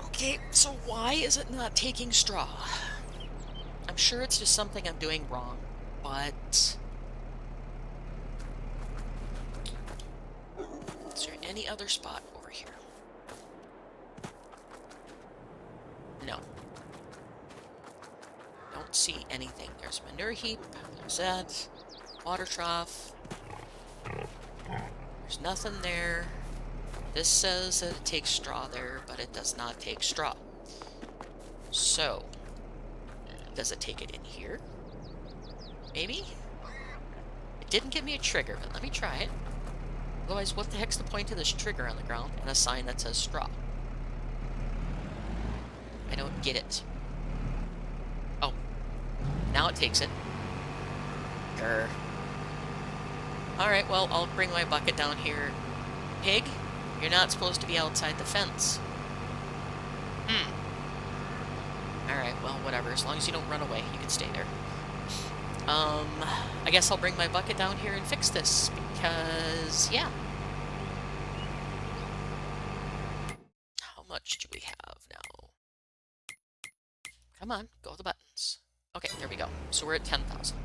Okay, so why is it not taking straw? I'm sure it's just something I'm doing wrong, but... Is there any other spot over here? No. Don't see anything. There's manure heap, there's that, water trough. There's nothing there. This says that it takes straw there, but it does not take straw. So, does it take it in here? Maybe? It didn't give me a trigger, but let me try it. Otherwise, what the heck's the point of this trigger on the ground and a sign that says straw? I don't get it. Oh. Now it takes it. Grr. Alright, well, I'll bring my bucket down here. Pig, you're not supposed to be outside the fence. Alright, well, whatever. As long as you don't run away, you can stay there. I guess I'll bring my bucket down here and fix this, because, yeah. How much do we have now? Come on, go with the buttons. Okay, there we go. So we're at 10,000.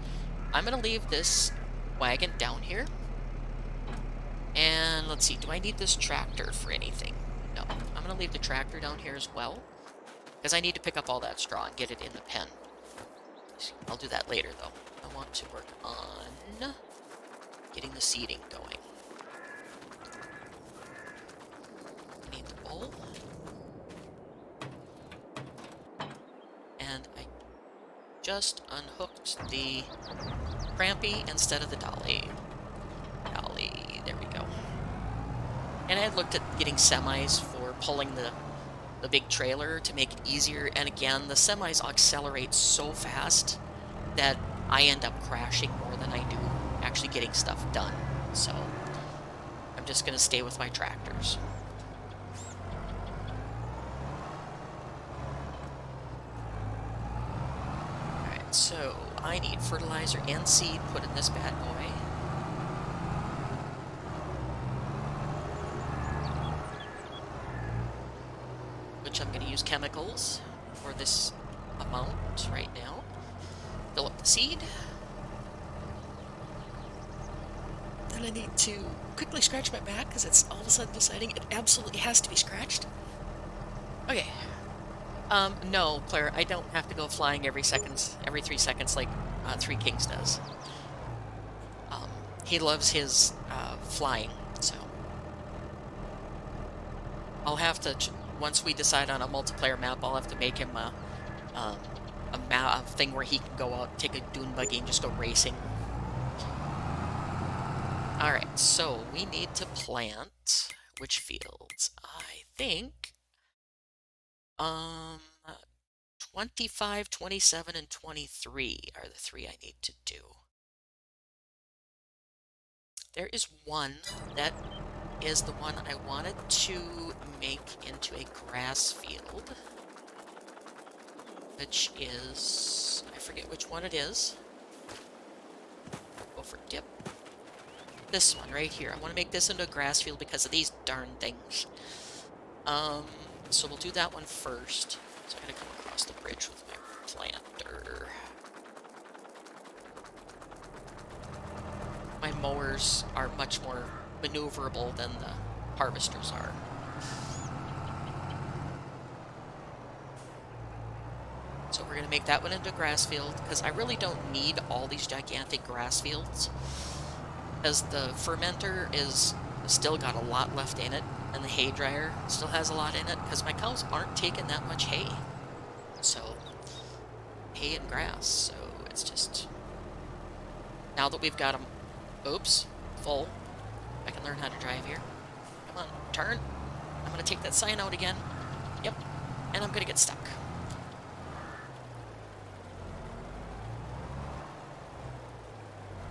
I'm going to leave this wagon down here. And let's see, do I need this tractor for anything? No, I'm going to leave the tractor down here as well, because I need to pick up all that straw and get it in the pen. I'll do that later, though. I want to work on getting the seeding going. I need the bowl. And I just unhooked the crampy instead of the dolly. Dolly, there we go. And I had looked at getting semis for pulling the big trailer to make it easier, and again, the semis accelerate so fast that I end up crashing more than I do actually getting stuff done. So I'm just going to stay with my tractors. Alright, so I need fertilizer and seed put in this bad boy. Which I'm going to use chemicals for this amount right now. Fill up the seed. Then I need to quickly scratch my back because it's all of a sudden deciding it absolutely has to be scratched. Okay. No, Claire, I don't have to go flying every 3 seconds like Three Kings does. He loves his flying, so I'll have to, once we decide on a multiplayer map, I'll have to make him a thing where he can go out, take a dune buggy, and just go racing. Alright, so we need to plant which fields? I think 25, 27, and 23 are the 3 I need to do. There is one that is the one I wanted to make into a grass field, which is, I forget which one it is. Go for dip. This one right here. I want to make this into a grass field because of these darn things. So we'll do that one first. So I'm going to come across the bridge with my planter. My mowers are much more maneuverable than the harvesters are. So we're going to make that one into a grass field, because I really don't need all these gigantic grass fields, as the fermenter is still got a lot left in it, and the hay dryer still has a lot in it, because my cows aren't taking that much hay. So, hay and grass, so it's just, now that we've got them, oops, full, I can learn how to drive here. Come on, turn. I'm going to take that sign out again. Yep, and I'm going to get stuck.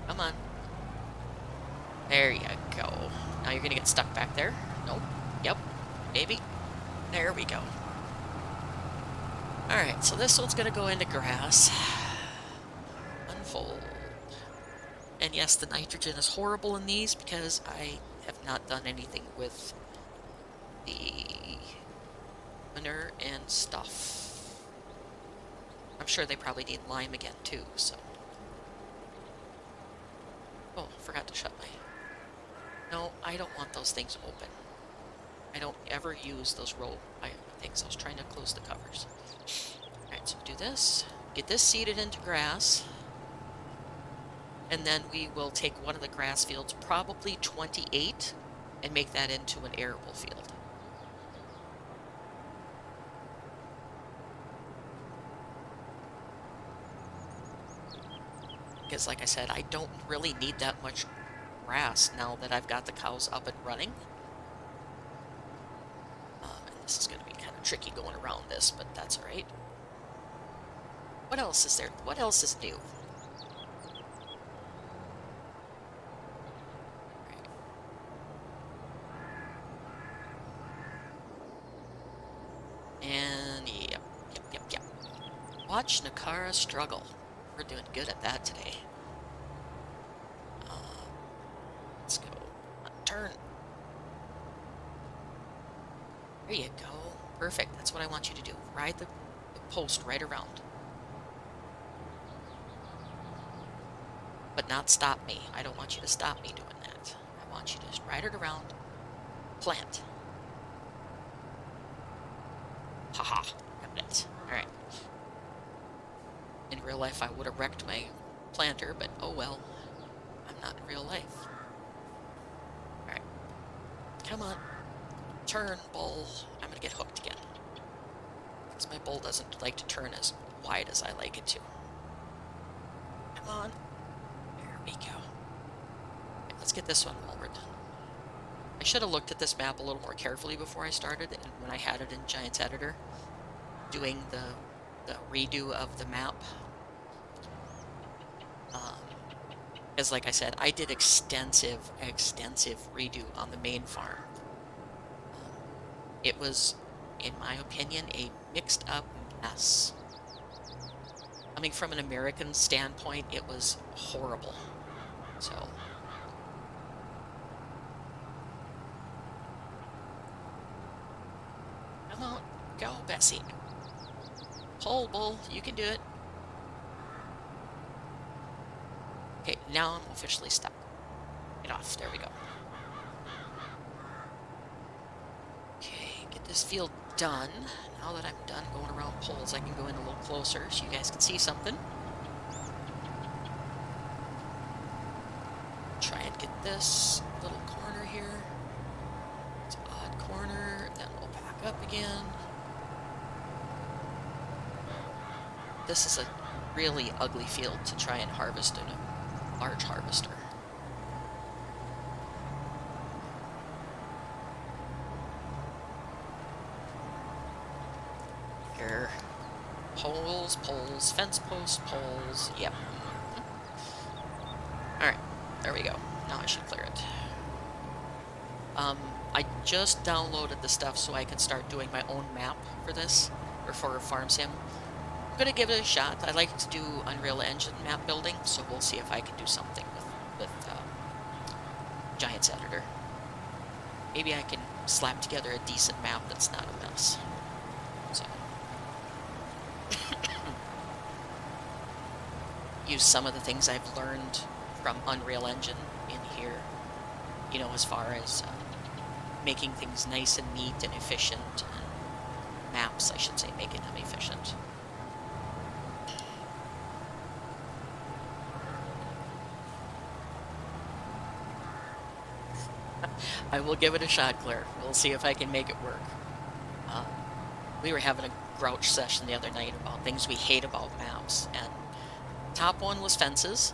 Come on. There you go. Now you're going to get stuck back there. Nope. Yep. Maybe. There we go. Alright, so this one's going to go into grass. Unfold. And yes, the nitrogen is horrible in these because I have not done anything with the manure and stuff. I'm sure they probably need lime again too, so. Oh, forgot to shut my... No, I don't want those things open. I don't ever use those roll things. I was trying to close the covers. Alright, so do this. Get this seeded into grass. And then we will take one of the grass fields, probably 28, and make that into an arable field. Because like I said, I don't really need that much grass now that I've got the cows up and running. And this is going to be kind of tricky going around this, but that's all right. What else is there? What else is new? And yep. Watch Nakara struggle. We're doing good at that today. Let's go. Turn. There you go. Perfect. That's what I want you to do. Ride the post right around. But not stop me. I don't want you to stop me doing that. I want you to just ride it around. Plant. Haha. Got it. Alright. In real life, I would have wrecked my planter, but oh well. I'm not in real life. Alright. Come on. Turn, bull. I'm gonna get hooked again. Because my bull doesn't like to turn as wide as I like it to. Come on. There we go. Okay, let's get this one while we're done. I should have looked at this map a little more carefully before I started, and when I had it in Giants Editor, doing the redo of the map. As like I said, I did extensive redo on the main farm. It was, in my opinion, a mixed up mess. Coming from an American standpoint, it was horrible. So, come on, go, Bessie. Pull, bull, you can do it. Okay, now I'm officially stuck. Get off, there we go. Okay, get this field done. Now that I'm done going around poles, I can go in a little closer so you guys can see something. Try and get this little corner here. It's an odd corner, then we'll back up again. This is a really ugly field to try and harvest in a large harvester. Here. Poles, fence posts, poles, yep. Alright, there we go. Now I should clear it. I just downloaded the stuff so I can start doing my own map for this, or for Farm Sim. I'm gonna give it a shot. I like to do Unreal Engine map building, so we'll see if I can do something with Giants Editor. Maybe I can slap together a decent map that's not a mess. So use some of the things I've learned from Unreal Engine in here, you know, as far as making things nice and neat and efficient, and maps, I should say, making them efficient. I will give it a shot, Claire. We'll see if I can make it work. We were having a grouch session the other night about things we hate about maps, and top one was fences.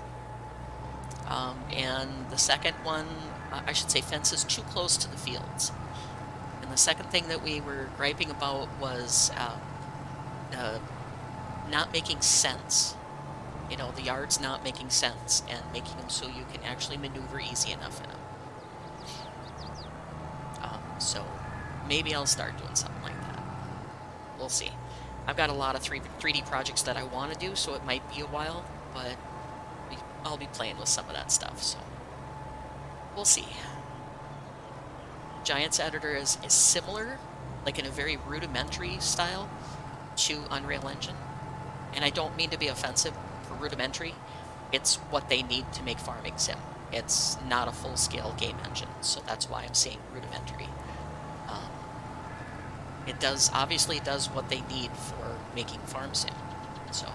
And the second one, I should say fences too close to the fields. And the second thing that we were griping about was not making sense. You know, the yards not making sense and making them so you can actually maneuver easy enough in them. So maybe I'll start doing something like that. We'll see. I've got a lot of 3D projects that I want to do, so it might be a while, but I'll be playing with some of that stuff, so we'll see. Giants Editor is similar, like in a very rudimentary style, to Unreal Engine. And I don't mean to be offensive for rudimentary. It's what they need to make farming sim. It's not a full-scale game engine, so that's why I'm saying rudimentary. It does, obviously it does what they need for making farm sim, so.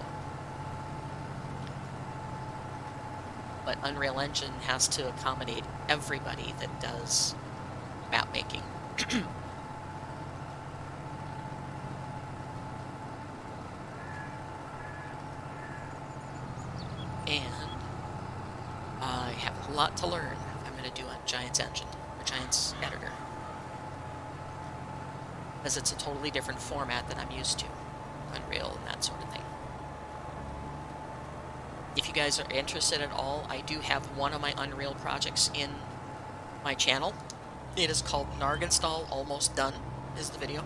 But Unreal Engine has to accommodate everybody that does map making. And I have a lot to learn I'm going to do on Giants Engine, or Giants Editor, because it's a totally different format than I'm used to, Unreal and that sort of thing. If you guys are interested at all, I do have one of my Unreal projects in my channel. It is called Narginstall Almost Done, is the video.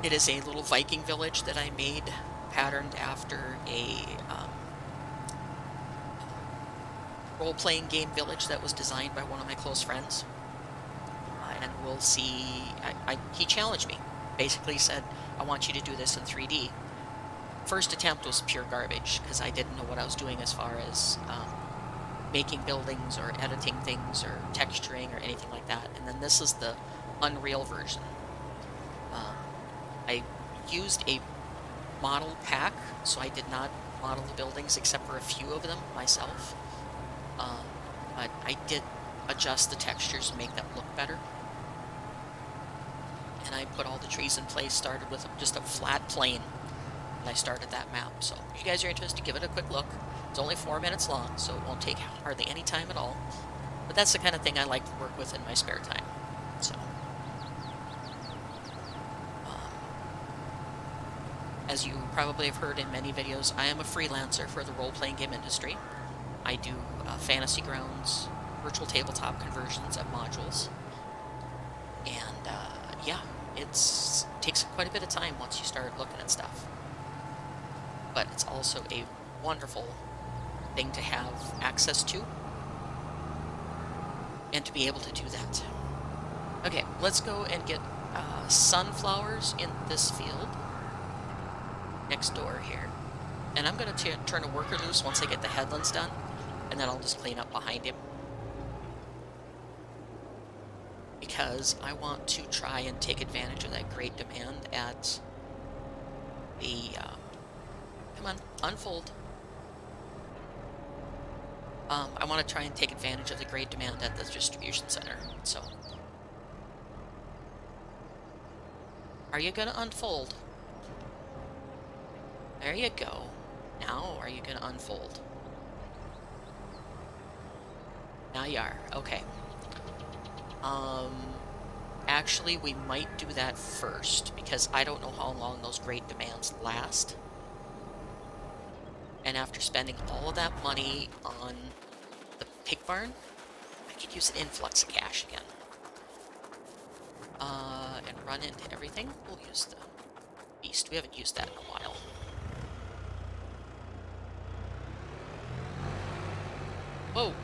It is a little Viking village that I made, patterned after a role-playing game village that was designed by one of my close friends. And we'll see, he challenged me, basically said, I want you to do this in 3D. First attempt was pure garbage, because I didn't know what I was doing as far as making buildings or editing things or texturing or anything like that. And then this is the Unreal version. I used a model pack, so I did not model the buildings except for a few of them myself. But I did adjust the textures to make them look better. And I put all the trees in place, started with just a flat plane, and I started that map. So if you guys are interested, give it a quick look. It's only 4 minutes long, so it won't take hardly any time at all. But that's the kind of thing I like to work with in my spare time. So, as you probably have heard in many videos, I am a freelancer for the role-playing game industry. I do fantasy grounds, virtual tabletop conversions of modules, and yeah, it takes quite a bit of time once you start looking at stuff. But it's also a wonderful thing to have access to, and to be able to do that. Okay, let's go and get sunflowers in this field next door here. And I'm going to turn a worker loose once I get the headlands done, and then I'll just clean up behind him. Because I want to try and take advantage of that great demand at the... come on, unfold. I want to try and take advantage of the great demand at the distribution center, so... Are you going to unfold? There you go. Now, are you going to unfold? Now you are. Okay. Actually, we might do that first, because I don't know how long those great demands last. And after spending all of that money on the pig barn, I could use an influx of cash again. And run into everything. We'll use the beast. We haven't used that in a while. Whoa,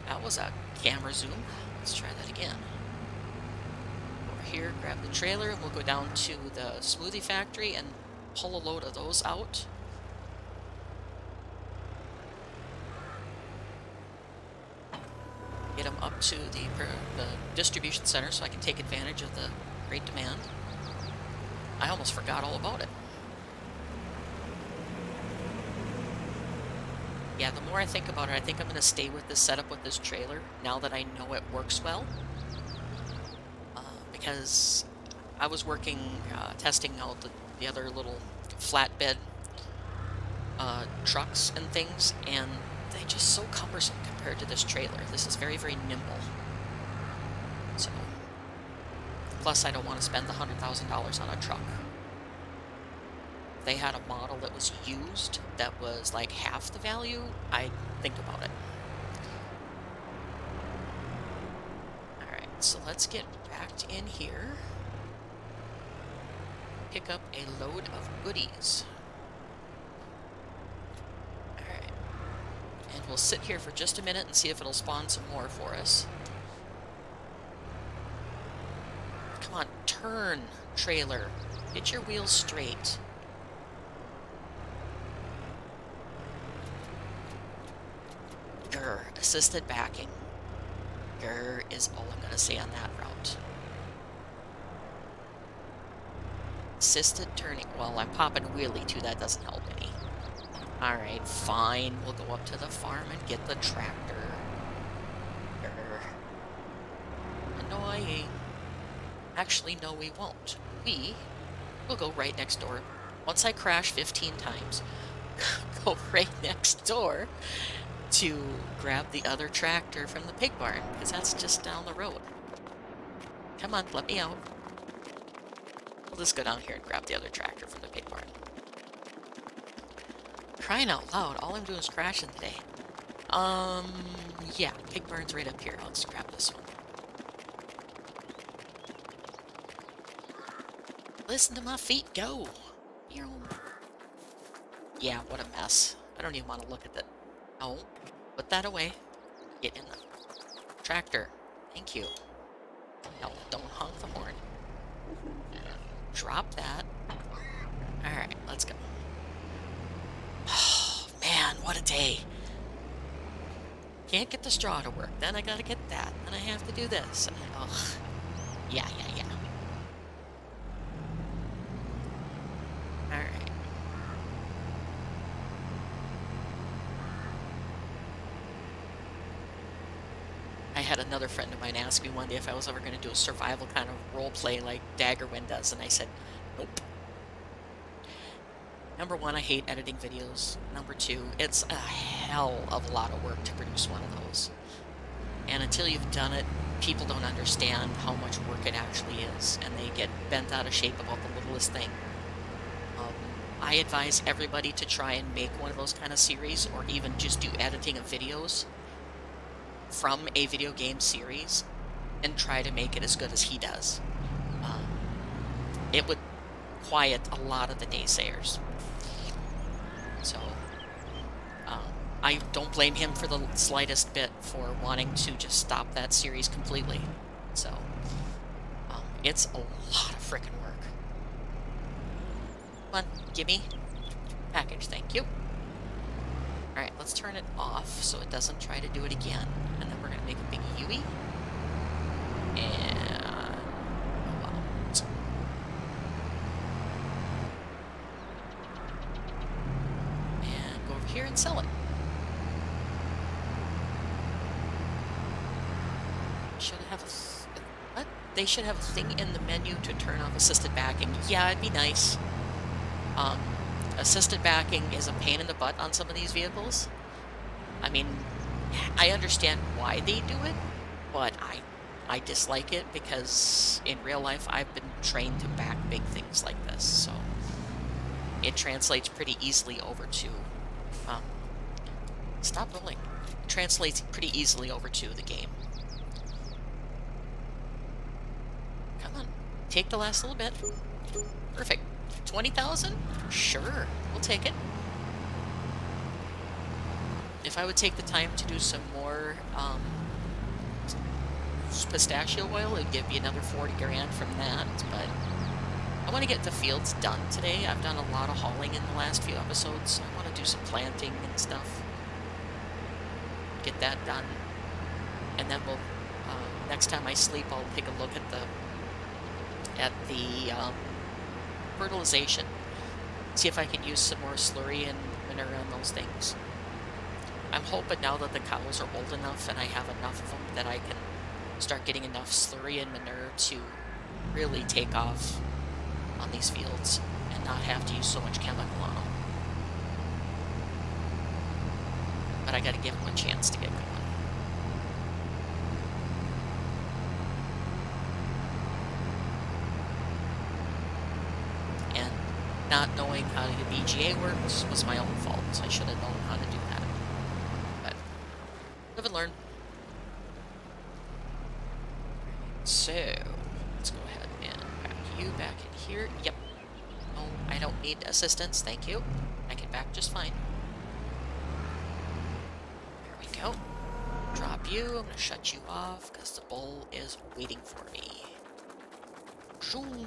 that was a camera zoom. Let's try that again. Over here, grab the trailer, and we'll go down to the smoothie factory and pull a load of those out. Get them up to the distribution center so I can take advantage of the great demand. I almost forgot all about it. Yeah, the more I think about it, I think I'm going to stay with this setup with this trailer now that I know it works well. Because I was working, testing out the other little flatbed trucks and things, and they're just so cumbersome compared to this trailer. This is very, very nimble. So, plus I don't want to spend the $100,000 on a truck. If they had a model that was used that was like half the value, I'd think about it. Alright, so let's get backed in here. Pick up a load of goodies. Alright. And we'll sit here for just a minute and see if it'll spawn some more for us. Come on, turn, trailer. Get your wheels straight. Grr, assisted backing. Grr is all I'm going to say on that route. Assisted turning. Well, I'm popping wheelie too, that doesn't help any. Alright, fine. We'll go up to the farm and get the tractor. Grr. Annoy Actually, no, we won't. We will go right next door. Once I crash 15 times, go right next door to grab the other tractor from the pig barn, because that's just down the road. Come on, let me out. We'll just go down here and grab the other tractor from the pig barn. Crying out loud, all I'm doing is crashing today. Yeah, pig barn's right up here. I'll just grab this one. Listen to my feet go. Yeah, what a mess. I don't even want to look at that. No, put that away. Get in the tractor. Thank you. No, don't honk the horn. Drop that. Alright, let's go. Oh, man, what a day. Can't get the straw to work. Then I gotta get that. Then I have to do this. Ugh. Yeah. Alright. I had another friend of mine ask me one day if I was ever going to do a survival kind of role play like Daggerwin does, and I said, nope. Number one, I hate editing videos. Number two, it's a hell of a lot of work to produce one of those. And until you've done it, people don't understand how much work it actually is, and they get bent out of shape about the littlest thing. I advise everybody to try and make one of those kind of series, or even just do editing of videos from a video game series, and try to make it as good as he does. It would quiet a lot of the naysayers. So, I don't blame him for the slightest bit for wanting to just stop that series completely. So, it's a lot of frickin' work. Come on, gimme. Package, thank you. Alright, let's turn it off so it doesn't try to do it again. And then we're going to make a big U-ey. And... oh, wow. And go over here and sell it. Should have a... what? They should have a thing in the menu to turn off assisted backing. Yeah, it'd be nice. Assisted backing is a pain in the butt on some of these vehicles. I mean, I understand why they do it, but I dislike it because in real life I've been trained to back big things like this, so it translates pretty easily over to stop rolling. It translates pretty easily over to the game. Come on, take the last little bit. Perfect. 20,000? Sure, we'll take it. If I would take the time to do some more pistachio oil, it would give me another 40 grand from that, but I want to get the fields done today. I've done a lot of hauling in the last few episodes. I want to do some planting and stuff. Get that done. And then we'll, next time I sleep, I'll take a look at the fertilization. See if I can use some more slurry and manure on those things. I'm hoping now that the cows are old enough and I have enough of them that I can start getting enough slurry and manure to really take off on these fields and not have to use so much chemical on them. But I gotta give them a chance to get going. And not knowing how the BGA works was my own fault, so I should have known how to do that. But live and learn. So, let's go ahead and pack you back in here. Yep. Oh, I don't need assistance, thank you. I can back just fine. There we go. Drop you. I'm going to shut you off because the bull is waiting for me. Zoom.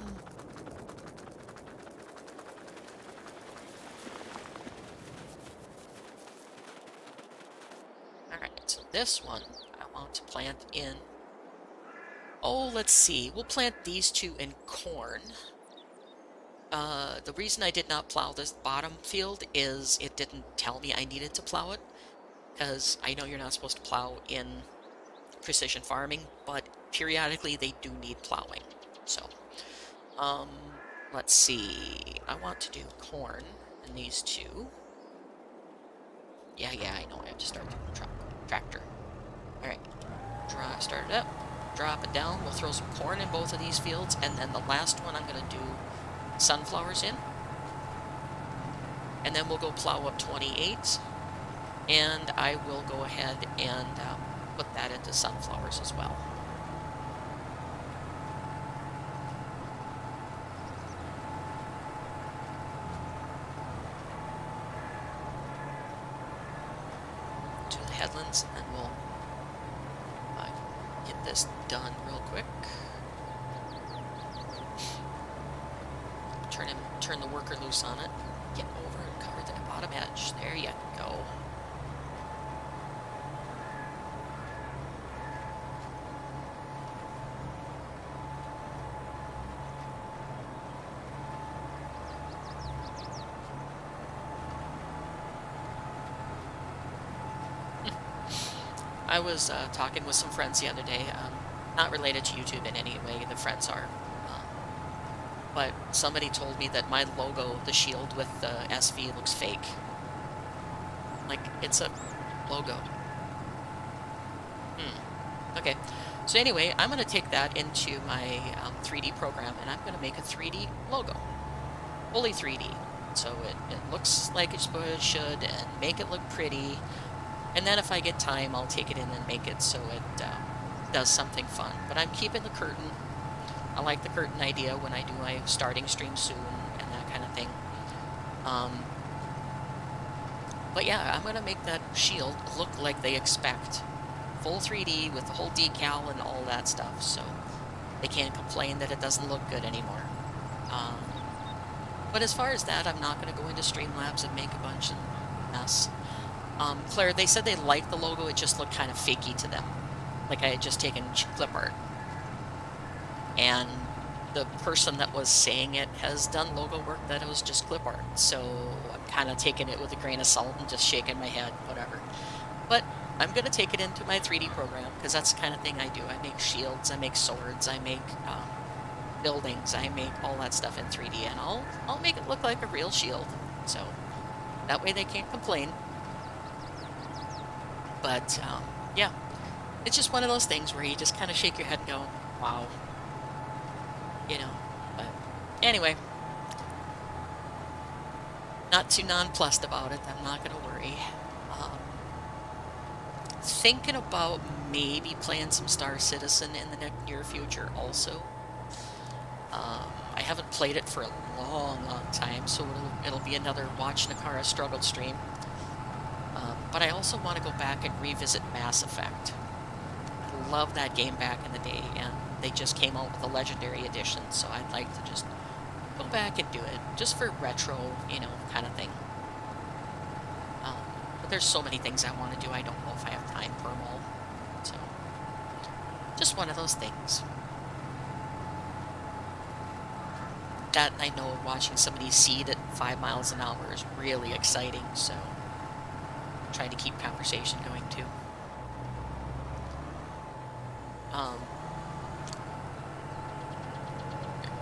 Alright, so this one I want to plant in. Oh, let's see. We'll plant these two in corn. The reason I did not plow this bottom field is it didn't tell me I needed to plow it. Because I know you're not supposed to plow in precision farming, but periodically they do need plowing. So, um, let's see. I want to do corn in these two. Yeah, I know. I have to start the tractor. All right, start it up, drop it down. We'll throw some corn in both of these fields, and then the last one I'm going to do sunflowers in. And then we'll go plow up 28, and I will go ahead and put that into sunflowers as well. To the headlands, and then we'll get this done real quick. Turn the worker loose on it. Get over and cover the bottom edge. There you go. I was talking with some friends the other day, not related to YouTube in any way, the friends are, but somebody told me that my logo, the shield with the SV, looks fake. Like, it's a logo. Okay, so anyway, I'm going to take that into my 3D program, and I'm going to make a 3D logo. Fully 3D. So it looks like it should, and make it look pretty. And then if I get time, I'll take it in and make it so it does something fun. But I'm keeping the curtain. I like the curtain idea when I do my starting stream soon and that kind of thing. But yeah, I'm going to make that shield look like they expect. Full 3D with the whole decal and all that stuff. So they can't complain that it doesn't look good anymore. But as far as that, I'm not going to go into Streamlabs and make a bunch of mess. Claire, they said they liked the logo, it just looked kind of fakey to them. Like I had just taken clip art. And the person that was saying it has done logo work that it was just clip art. So I'm kind of taking it with a grain of salt and just shaking my head, whatever. But I'm going to take it into my 3D program, because that's the kind of thing I do. I make shields, I make swords, I make buildings, I make all that stuff in 3D, and I'll make it look like a real shield. So that way they can't complain. But, yeah, it's just one of those things where you just kind of shake your head and go, wow, you know. But anyway, not too nonplussed about it. I'm not going to worry. Thinking about maybe playing some Star Citizen in the near future also. I haven't played it for a long time, so it'll be another Watch Nakara struggle stream. But I also want to go back and revisit Mass Effect. I love that game back in the day, and they just came out with a Legendary Edition, so I'd like to just go back and do it, just for retro, you know, kind of thing. But there's so many things I want to do, I don't know if I have time for them all. So, just one of those things. That, I know watching somebody seed at 5 miles an hour is really exciting, so trying to keep conversation going too.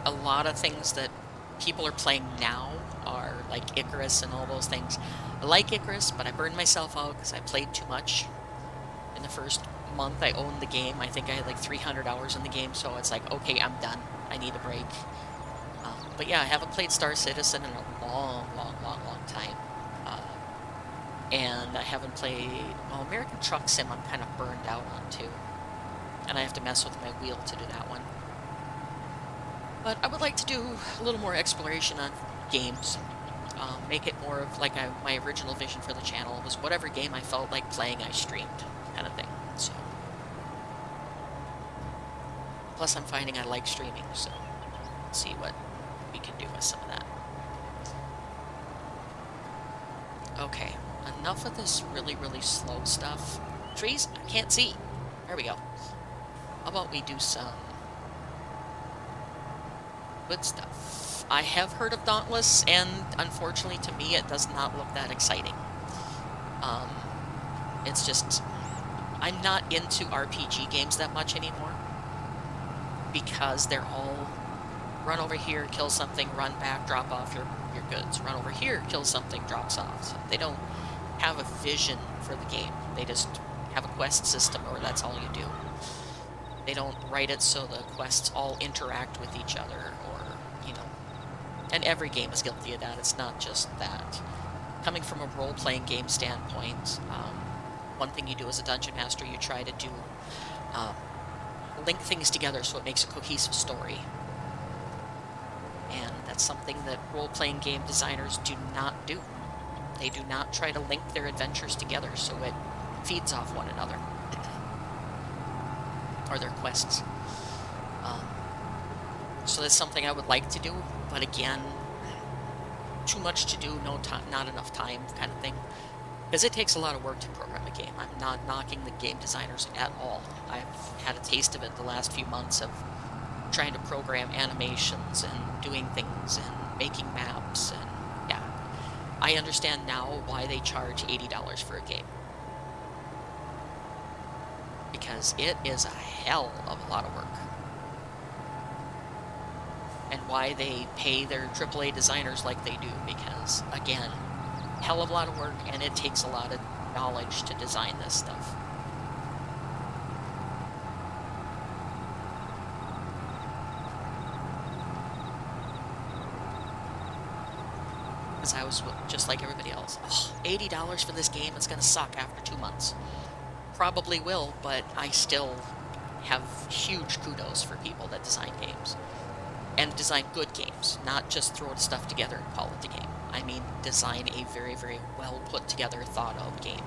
A lot of things that people are playing now are like Icarus and all those things. I like Icarus, but I burned myself out because I played too much. In the first month I owned the game, I think I had like 300 hours in the game, so it's like, okay, I'm done. I need a break. But yeah, I haven't played Star Citizen in a long time. And I haven't played, well, American Truck Sim I'm kind of burned out on too. And I have to mess with my wheel to do that one. But I would like to do a little more exploration on games. Make it more of like my original vision for the channel was whatever game I felt like playing, I streamed, kind of thing. So, plus I'm finding I like streaming, so let's see what we can do with some of that. Okay, enough of this really slow stuff. Trees, I can't see. There we go. How about we do some good stuff. I have heard of Dauntless, and unfortunately to me it does not look that exciting. It's just, I'm not into RPG games that much anymore. because they're all run over here, kill something, run back, drop off your goods. Run over here, kill something, drops off. So they don't have a vision for the game. They just have a quest system, or that's all you do. They don't write it so the quests all interact with each other, or, you know. And every game is guilty of that. It's not just that. Coming from a role-playing game standpoint, one thing you do as a dungeon master, you try to do link things together so it makes a cohesive story. And that's something that role-playing game designers do not do. They do not try to link their adventures together so it feeds off one another. Or their quests. So that's something I would like to do, but again, too much to do, not enough time kind of thing. Because it takes a lot of work to program a game. I'm not knocking the game designers at all. I've had a taste of it the last few months of trying to program animations and doing things and making maps, and yeah. I understand now why they charge $80 for a game. Because it is a hell of a lot of work. And why they pay their AAA designers like they do, because, again, hell of a lot of work, and it takes a lot of knowledge to design this stuff. Because I was just like everybody else. Oh, $80 for this game, it's going to suck after 2 months. Probably will, but I still have huge kudos for people that design games. And design good games, not just throw stuff together and call it a game. I mean, design a very, very well put together, thought out game.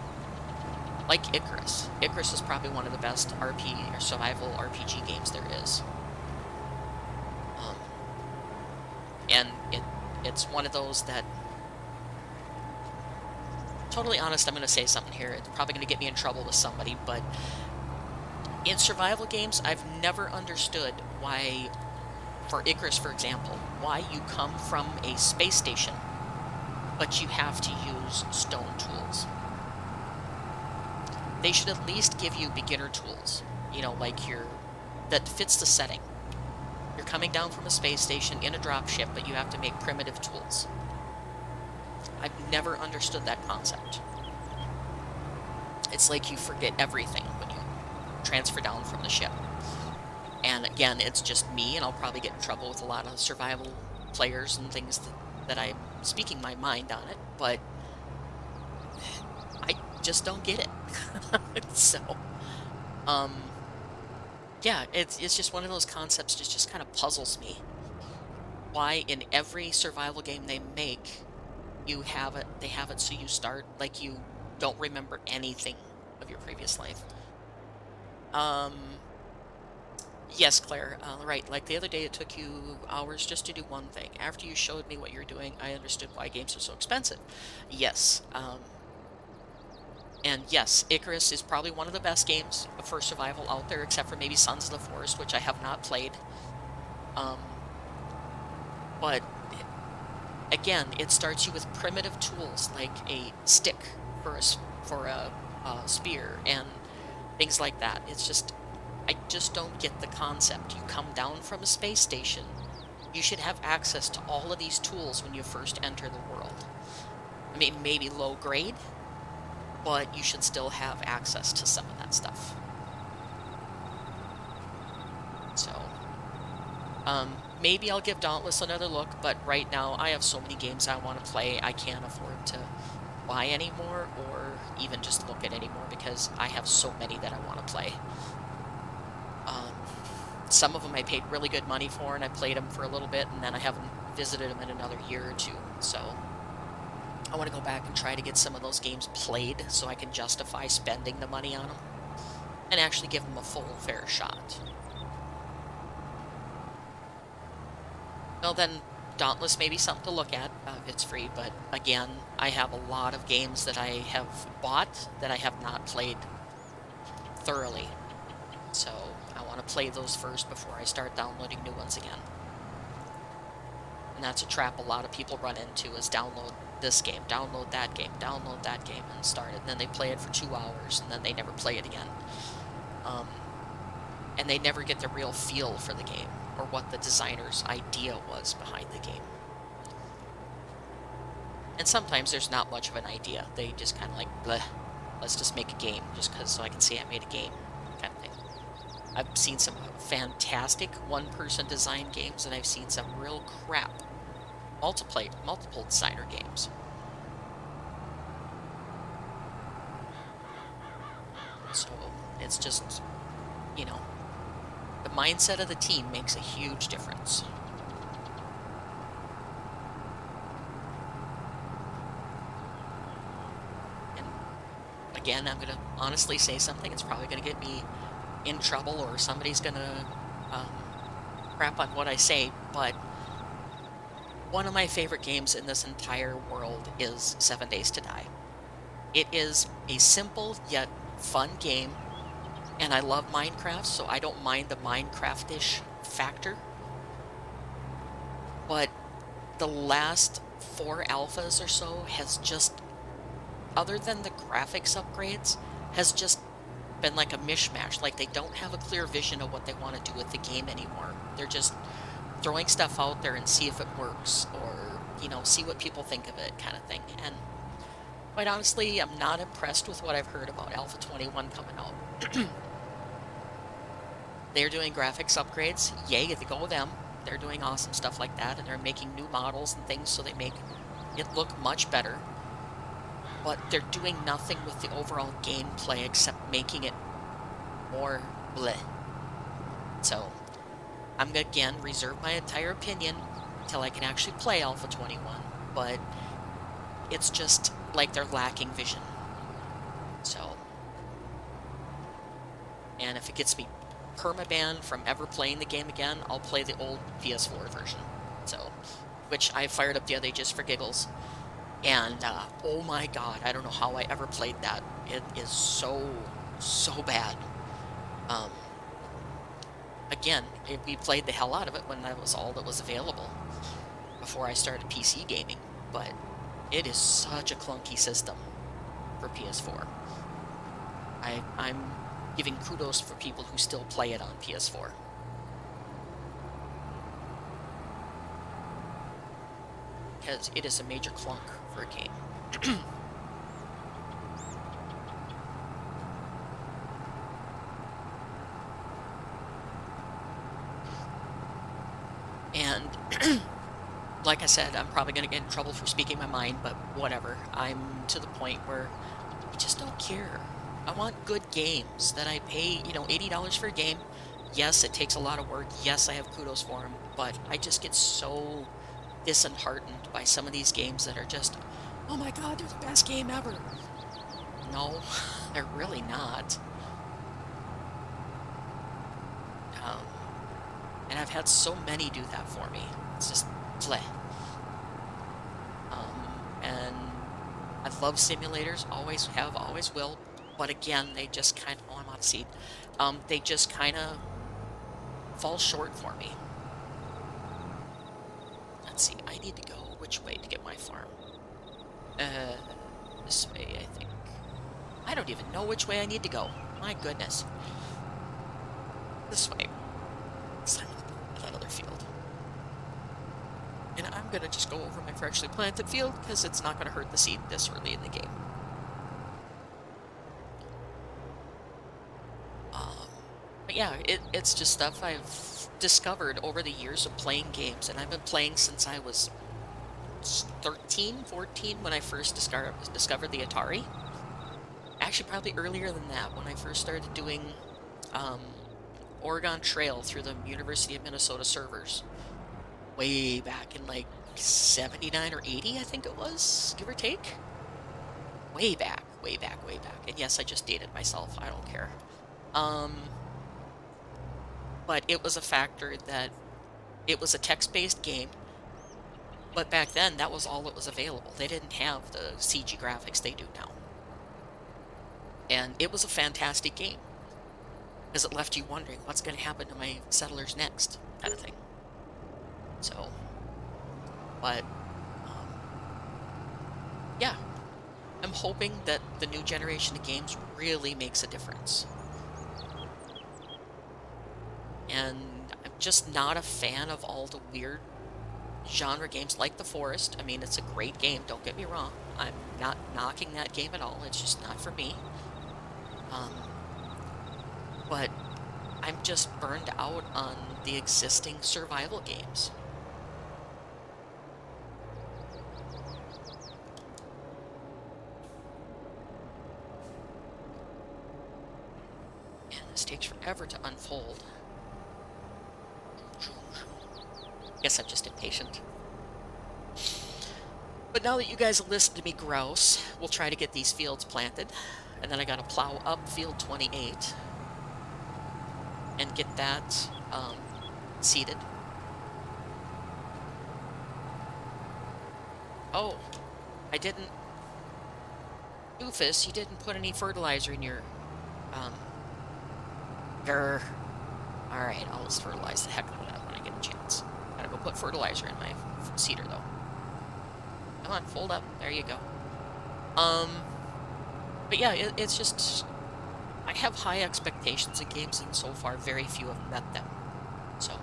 Like Icarus. Icarus is probably one of the best RPG or survival RPG games there is. And it's one of those that, totally honest, I'm going to say something here. It's probably going to get me in trouble with somebody, but in survival games, I've never understood why, for Icarus, for example, why you come from a space station, but you have to use stone tools. They should at least give you beginner tools, you know, like that fits the setting. You're coming down from a space station in a dropship, but you have to make primitive tools. I've never understood that concept. It's like you forget everything when you transfer down from the ship. And again, it's just me, and I'll probably get in trouble with a lot of survival players and things that I'm speaking my mind on it, but I just don't get it. So, yeah, it's just one of those concepts that just kind of puzzles me. Why in every survival game they make, they have it so you start like you don't remember anything of your previous life. Yes, Claire, right, like the other day it took you hours just to do one thing. After you showed me what you're doing, I understood why games are so expensive. Yes, and yes, Icarus is probably one of the best games for survival out there, except for maybe Sons of the Forest, which I have not played. But again, it starts you with primitive tools like a stick for a spear and things like that. It's just, I just don't get the concept. You come down from a space station, you should have access to all of these tools when you first enter the world. I mean, maybe low grade, but you should still have access to some of that stuff. So, maybe I'll give Dauntless another look, but right now I have so many games I want to play, I can't afford to buy anymore or even just look at anymore because I have so many that I want to play. Some of them I paid really good money for, and I played them for a little bit, and then I haven't visited them in another year or two, so I want to go back and try to get some of those games played so I can justify spending the money on them and actually give them a full, fair shot. Well, then Dauntless may be something to look at if it's free, but again, I have a lot of games that I have bought that I have not played thoroughly, so I want to play those first before I start downloading new ones again. And that's a trap a lot of people run into, is download this game, download that game, and start it, and then they play it for 2 hours, and then they never play it again. and they never get the real feel for the game or what the designer's idea was behind the game. And sometimes there's not much of an idea. They just kind of like, bleh, let's just make a game just because so I can say I made a game kind of thing. I've seen some fantastic one-person design games, and I've seen some real crap multiple designer games. So it's just, you know, the mindset of the team makes a huge difference. And again, I'm going to honestly say something. It's probably going to get me in trouble, or somebody's going to crap on what I say, but one of my favorite games in this entire world is 7 Days to Die. It is a simple yet fun game, and I love Minecraft, so I don't mind the Minecraft-ish factor. But the last 4 alphas or so has just, other than the graphics upgrades, has just been like a mishmash. Like, they don't have a clear vision of what they want to do with the game anymore. They're just throwing stuff out there and see if it works, or, you know, see what people think of it kind of thing. And quite honestly, I'm not impressed with what I've heard about Alpha 21 coming out. They're doing graphics upgrades. Yay, to go them. They're doing awesome stuff like that, and they're making new models and things so they make it look much better. But they're doing nothing with the overall gameplay except making it more bleh. So I'm going to, again, reserve my entire opinion until I can actually play Alpha 21, but it's just like they're lacking vision. So, and if it gets me permabanned from ever playing the game again, I'll play the old PS4 version, so, which I fired up the other day just for giggles. And, oh my god, I don't know how I ever played that. It is so bad. Again, we played the hell out of it when that was all that was available before I started PC gaming, but it is such a clunky system for PS4. I'm giving kudos for people who still play it on PS4. Because it is a major clunk for a game. And like I said, I'm probably going to get in trouble for speaking my mind, but whatever. I'm to the point where I just don't care. I want good games that I pay, you know, $80 for a game. Yes, it takes a lot of work. Yes, I have kudos for them, but I just get so disheartened by some of these games that are just, oh my god, they're the best game ever. No, they're really not. And I've had so many do that for me. It's just bleh. And I love simulators, always have, always will. But again, they just kind of, oh, I'm out of seed. They just kind of fall short for me. Let's see, I need to go which way to get my farm? This way, I think. I don't even know which way I need to go. My goodness. This way. That other field. And I'm gonna just go over my freshly planted field because it's not gonna hurt the seed this early in the game. But yeah, it's just stuff I've discovered over the years of playing games, and I've been playing since I was 13, 14 when I first discovered the Atari. Actually, probably earlier than that, when I first started doing Oregon Trail through the University of Minnesota servers. Way back in like 79 or 80, I think it was, give or take. Way back. And yes, I just dated myself. I don't care. But it was a factor that it was a text-based game. But back then, that was all that was available. They didn't have the CG graphics they do now. And it was a fantastic game. Because it left you wondering, what's going to happen to my settlers next, kind of thing. So, but, yeah. I'm hoping that the new generation of games really makes a difference. and I'm just not a fan of all the weird genre games like The Forest. I mean, it's a great game, don't get me wrong. I'm not knocking that game at all. It's just not for me. But I'm just burned out on the existing survival games. And this takes forever to unfold. Guess I'm just impatient. But now that you guys have listened to me grouse, we'll try to get these fields planted. And then I gotta plow up field 28 and get that seeded. Oh, I didn't... Doofus, you didn't put any fertilizer in your... Grr. Alright, I'll just fertilize the heck out of that when I get a chance. Gotta go put fertilizer in my cedar, though. Come on, fold up. There you go. But yeah, it's just... I have high expectations in games, and so far very few have met them. So...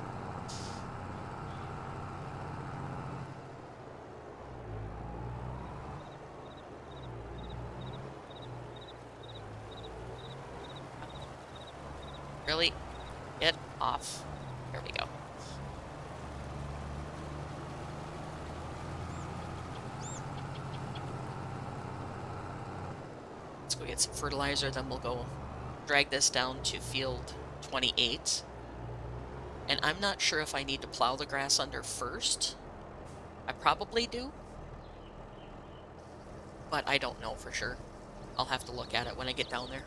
Really? Get off. There we go. Let's go get some fertilizer, then we'll go drag this down to field 28. And I'm not sure if I need to plow the grass under first. I probably do. But I don't know for sure. I'll have to look at it when I get down there.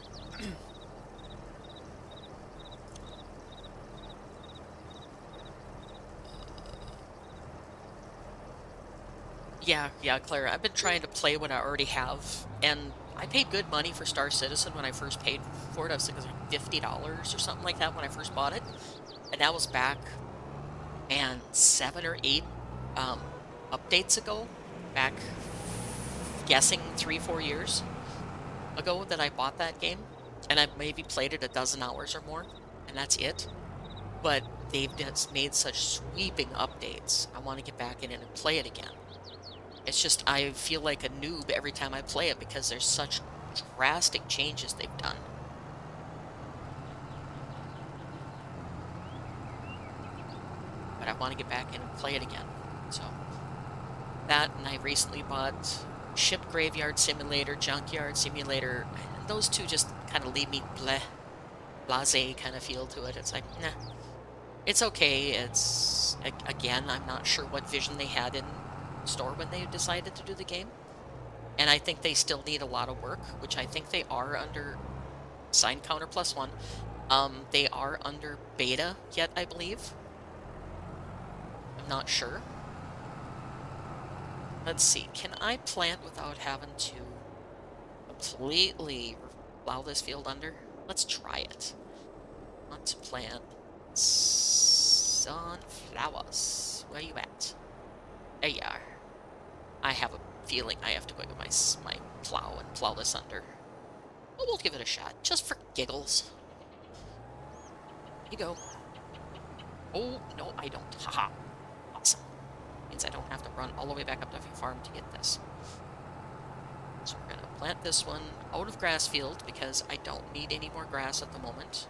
Yeah, Claire, I've been trying to play what I already have, and I paid good money for Star Citizen when I first paid for it. I was thinking it was like $50 or something like that when I first bought it, and that was back, and 7 or 8 updates ago, back, guessing 3-4 years ago that I bought that game, and I've maybe played it a dozen hours or more, and that's it. But they've just made such sweeping updates. I want to get back in it and play it again. It's just, I feel like a noob every time I play it because there's such drastic changes they've done. But I want to get back in and play it again. So, that, and I recently bought Ship Graveyard Simulator, Junkyard Simulator. And those two just kind of leave me blasé kind of feel to it. It's like, nah. It's okay. It's, again, I'm not sure what vision they had in store when they decided to do the game, and I think they still need a lot of work, which I think they are under sign counter +1. They are under beta yet, I believe. I'm not sure. Let's see, can I plant without having to completely plow this field under? Let's try it. I want to plant sunflowers. Where you at? There you are. I have a feeling I have to go get my plow and plow this under. But we'll give it a shot, just for giggles. There you go. Oh, no, I don't. Haha. Awesome. Means I don't have to run all the way back up to the farm to get this. So we're going to plant this one out of grass field because I don't need any more grass at the moment.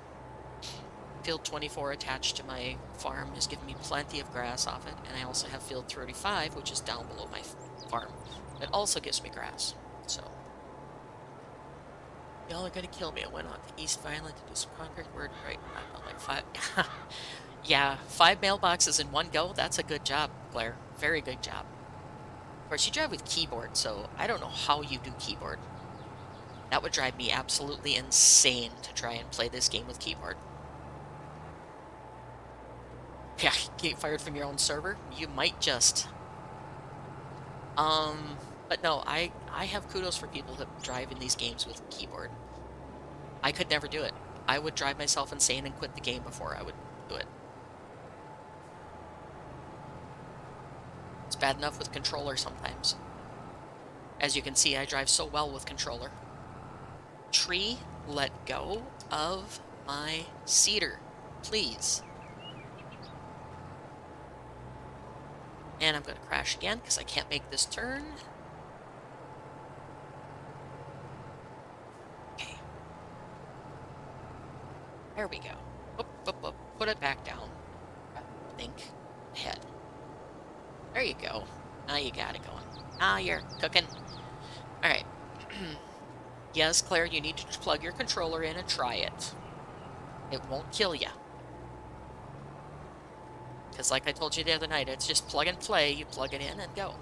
Field 24 attached to my farm is giving me plenty of grass off it, and I also have field 35, which is down below my farm. It also gives me grass, so... Y'all are gonna kill me. I went on to East Violent to do some concrete work, right? I'm on like 5... Yeah, 5 mailboxes in one go, that's a good job, Claire. Very good job. Of course, you drive with keyboard, so I don't know how you do keyboard. That would drive me absolutely insane to try and play this game with keyboard. Yeah, get fired from your own server? You might just. But no, I have kudos for people that drive in these games with keyboard. I could never do it. I would drive myself insane and quit the game before I would do it. It's bad enough with controller sometimes. As you can see, I drive so well with controller. Tree, let go of my cedar, please. And I'm going to crash again because I can't make this turn. Okay. There we go. Whoop, whoop, whoop. Put it back down. Think ahead. There you go. Now you got it going. Now you're cooking. All right. Yes, Claire, you need to plug your controller in and try it. It won't kill you. Because like I told you the other night, it's just plug and play. You plug it in and go.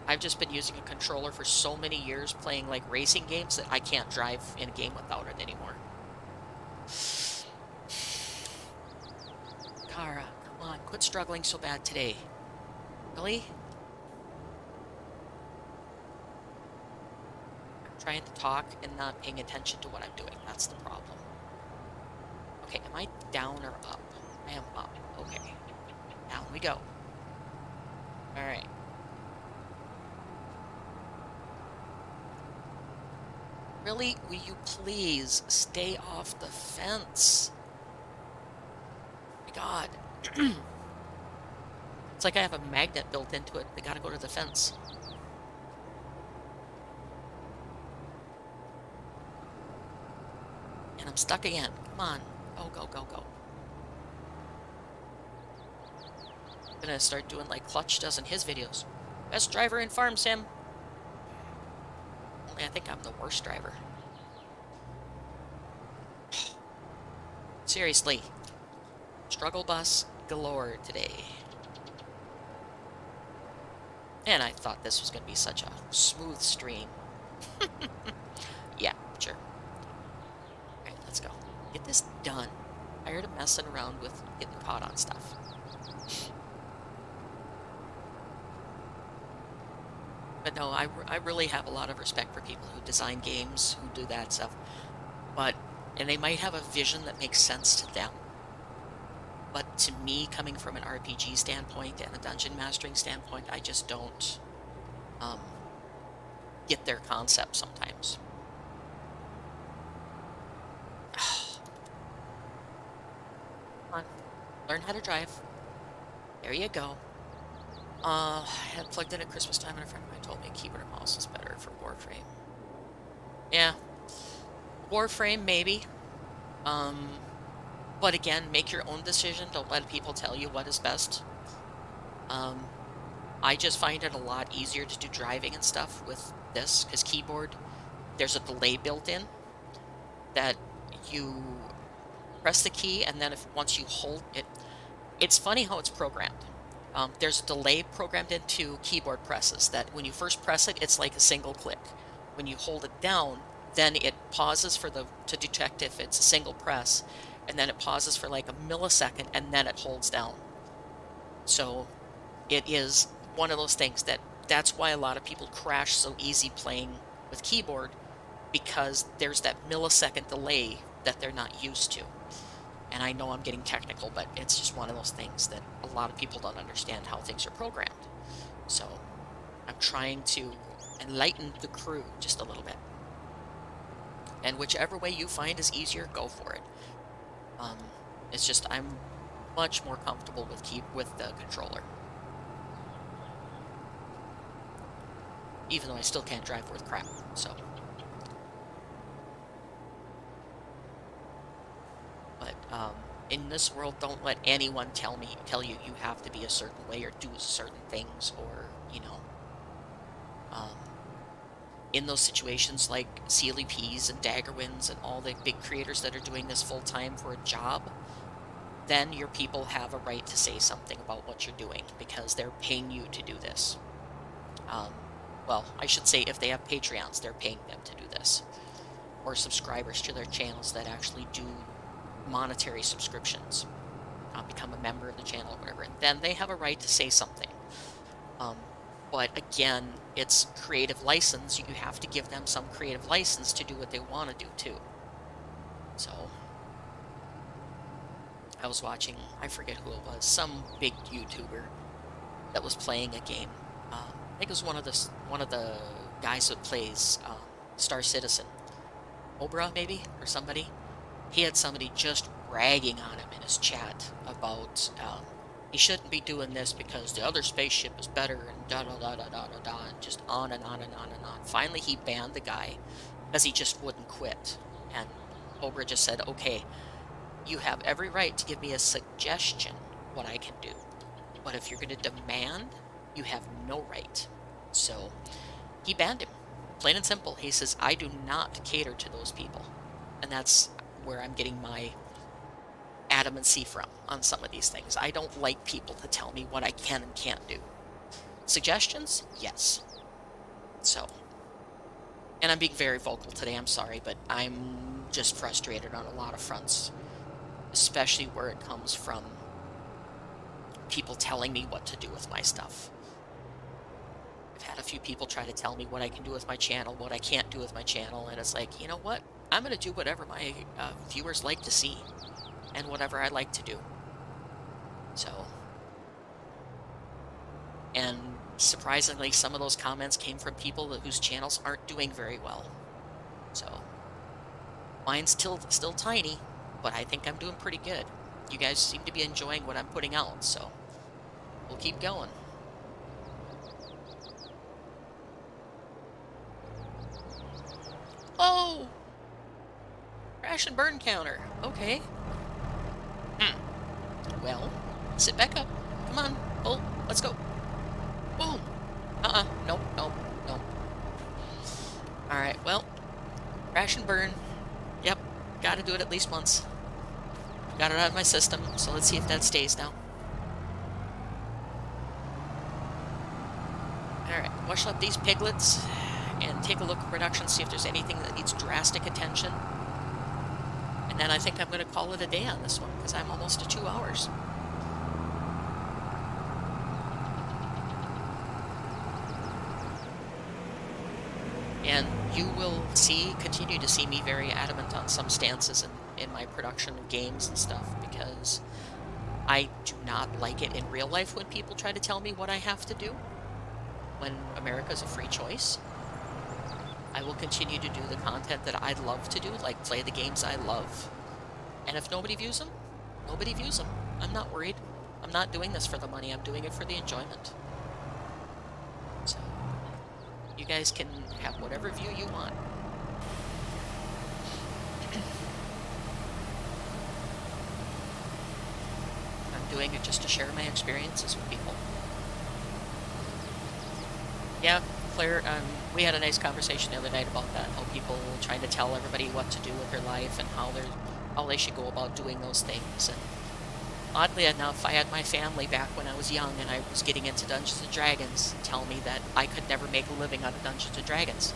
I've just been using a controller for so many years playing like racing games that I can't drive in a game without it anymore. Kara, come on, quit struggling so bad today. Really? I'm trying to talk and not paying attention to what I'm doing. That's the problem. Okay, am I down or up? I am up. Okay. Down we go. Alright. Really? Will you please stay off the fence? My God. It's like I have a magnet built into it. They gotta go to the fence. And I'm stuck again. Come on. Go, go, go, go. I'm gonna start doing like Clutch does in his videos. Best driver in Farm Sim. Only I think I'm the worst driver. Seriously. Struggle bus galore today. And I thought this was going to be such a smooth stream. Yeah, sure. Alright, let's go. Get this done. Tired of messing around with getting caught on stuff. But no, I really have a lot of respect for people who design games, who do that stuff. And they might have a vision that makes sense to them. But to me, coming from an RPG standpoint and a dungeon mastering standpoint, I just don't get their concept sometimes. Come on, learn how to drive. There you go. I had plugged in at Christmas time and a friend of mine told me keyboard and mouse is better for Warframe. Yeah. Warframe, maybe. But again, make your own decision. Don't let people tell you what is best. I just find it a lot easier to do driving and stuff with this, because keyboard, there's a delay built in that you press the key, and then once you hold it, it's funny how it's programmed. There's a delay programmed into keyboard presses that when you first press it, it's like a single click. When you hold it down, then it pauses to detect if it's a single press, and then it pauses for like a millisecond, and then it holds down. So it is one of those things that's why a lot of people crash so easy playing with keyboard, because there's that millisecond delay that they're not used to. And I know I'm getting technical, but it's just one of those things that a lot of people don't understand how things are programmed. So I'm trying to enlighten the crew just a little bit. And whichever way you find is easier, go for it. It's just I'm much more comfortable with the controller. Even though I still can't drive worth crap, so. But in this world, don't let anyone tell you you have to be a certain way or do certain things, or in those situations like CLEPs and Daggerwinds and all the big creators that are doing this full time for a job, then your people have a right to say something about what you're doing because they're paying you to do this. Well, I should say if they have Patreons, they're paying them to do this, or subscribers to their channels that actually do monetary subscriptions, become a member of the channel or whatever, and then they have a right to say something. But again, it's creative license. You have to give them some creative license to do what they want to do too. So I was watching, I forget who it was, some big YouTuber that was playing a game. I think it was one of the guys that plays Star Citizen, Obra maybe, or somebody. He had somebody just ragging on him in his chat about he shouldn't be doing this because the other spaceship is better and da da da da da da da, and just on and on and on and on. Finally, he banned the guy because he just wouldn't quit. And Cobra just said, okay, you have every right to give me a suggestion what I can do. But if you're going to demand, you have no right. So he banned him. Plain and simple. He says, I do not cater to those people. And that's where I'm getting my adamancy from on some of these things. I don't like people to tell me what I can and can't do. Suggestions? Yes. So, and I'm being very vocal today, I'm sorry, but I'm just frustrated on a lot of fronts, especially where it comes from people telling me what to do with my stuff. I've had a few people try to tell me what I can do with my channel, what I can't do with my channel, and it's like, you know what? I'm going to do whatever my viewers like to see and whatever I like to do. So, and surprisingly, some of those comments came from people whose channels aren't doing very well. So, mine's still tiny, but I think I'm doing pretty good. You guys seem to be enjoying what I'm putting out, so we'll keep going. Oh! Crash and burn counter. Okay. Well, sit back up. Come on. Oh, let's go. Boom. Nope, nope, nope. Alright, well. Crash and burn. Yep. Gotta do it at least once. Got it out of my system, so let's see if that stays now. Alright, wash up these piglets and take a look at production, see if there's anything that needs drastic attention. And then I think I'm going to call it a day on this one, because I'm almost to 2 hours. And you will continue to see me very adamant on some stances in my production of games and stuff, because I do not like it in real life when people try to tell me what I have to do, when America's a free choice. I will continue to do the content that I love to do, like play the games I love. And if nobody views them, nobody views them. I'm not worried. I'm not doing this for the money. I'm doing it for the enjoyment. So, you guys can have whatever view you want. I'm doing it just to share my experiences with people. Yeah, Claire, we had a nice conversation the other night about that, how people trying to tell everybody what to do with their life and how they should go about doing those things. And oddly enough, I had my family back when I was young and I was getting into Dungeons & Dragons tell me that I could never make a living out of Dungeons & Dragons.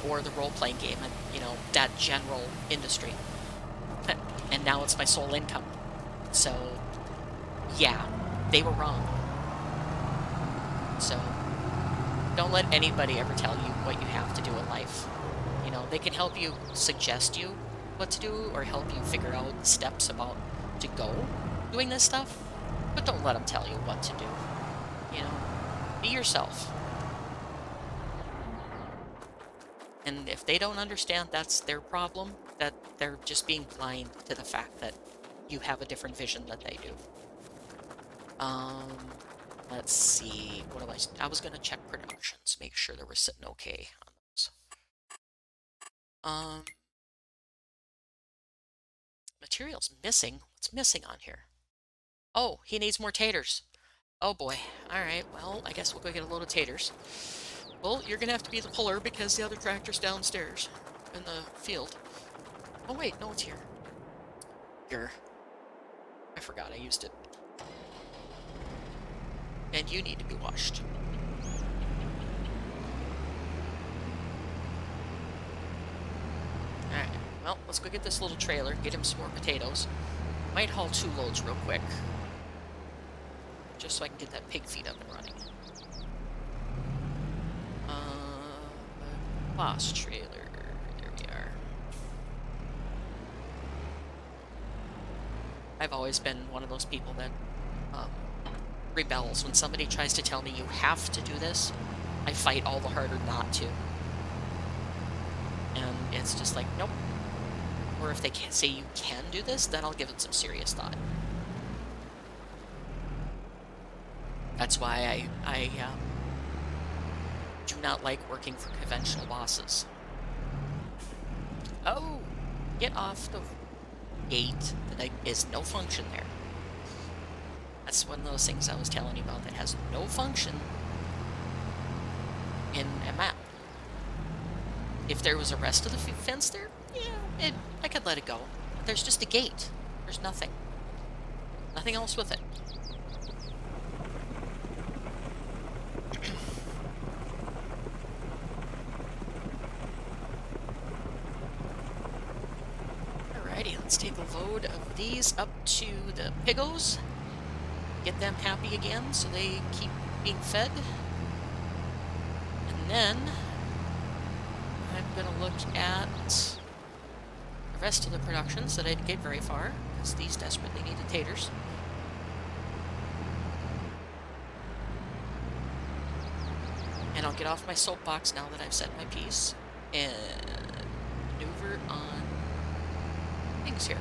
Or the role-playing game, and, you know, that general industry. And now it's my sole income. So, yeah, they were wrong. So, don't let anybody ever tell you what you have to do in life. You know, they can help you, suggest you what to do, or help you figure out steps about to go doing this stuff, but don't let them tell you what to do. You know, be yourself. And if they don't understand, that's their problem, that they're just being blind to the fact that you have a different vision than they do. Let's see, I was going to check productions, make sure they were sitting okay on those. Materials missing? What's missing on here? Oh, he needs more taters. Oh boy. Alright, well, I guess we'll go get a load of taters. Well, you're going to have to be the puller because the other tractor's downstairs in the field. Oh wait, no, it's here. Here. I forgot I used it. And you need to be washed. Alright, well, let's go get this little trailer, get him some more potatoes. Might haul 2 loads real quick. Just so I can get that pig feed up and running. Boss trailer. There we are. I've always been one of those people that rebels when somebody tries to tell me you have to do this. I fight all the harder not to. And it's just like, nope. Or if they can say you can do this, then I'll give it some serious thought. That's why I do not like working for conventional bosses. Oh, get off the gate. There is no function there. That's one of those things I was telling you about that has no function in a map. If there was a rest of the fence there, yeah, I could let it go. But there's just a gate. There's nothing. Nothing else with it. Alrighty, let's take a load of these up to the piggos. Get them happy again so they keep being fed. And then I'm going to look at the rest of the productions that I didn't get very far, because these desperately needed taters. And I'll get off my soapbox now that I've said my piece and maneuver on things here.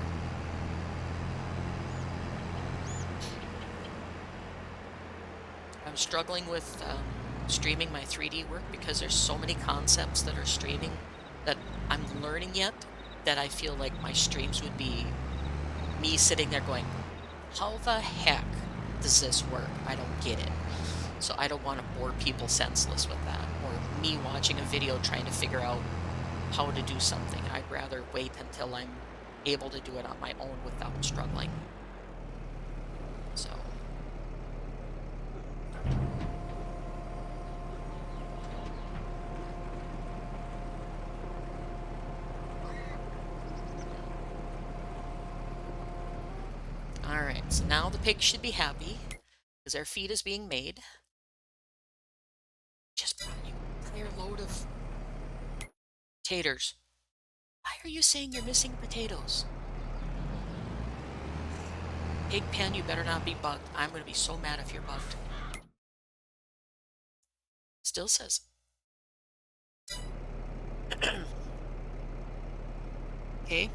I'm struggling with streaming my 3D work because there's so many concepts that are streaming that I'm learning yet that I feel like my streams would be me sitting there going, how the heck does this work? I don't get it. So I don't want to bore people senseless with that, or me watching a video trying to figure out how to do something. I'd rather wait until I'm able to do it on my own without struggling. So alright, so now the pig should be happy because their feed is being made. Just brought you an entire load of taters. Why are you saying you're missing potatoes? Pig pen, you better not be bugged. I'm going to be so mad if you're bugged. Still says. Okay,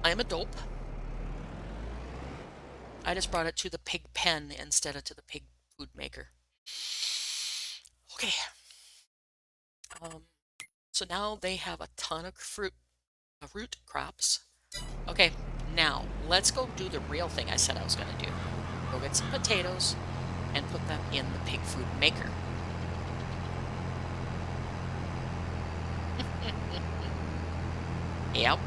I'm a dope. I just brought it to the pig pen instead of to the pig food maker. Okay. So now they have a ton of root crops. Okay, now let's go do the real thing I said I was going to do. Go get some potatoes and put them in the pig food maker. Yep.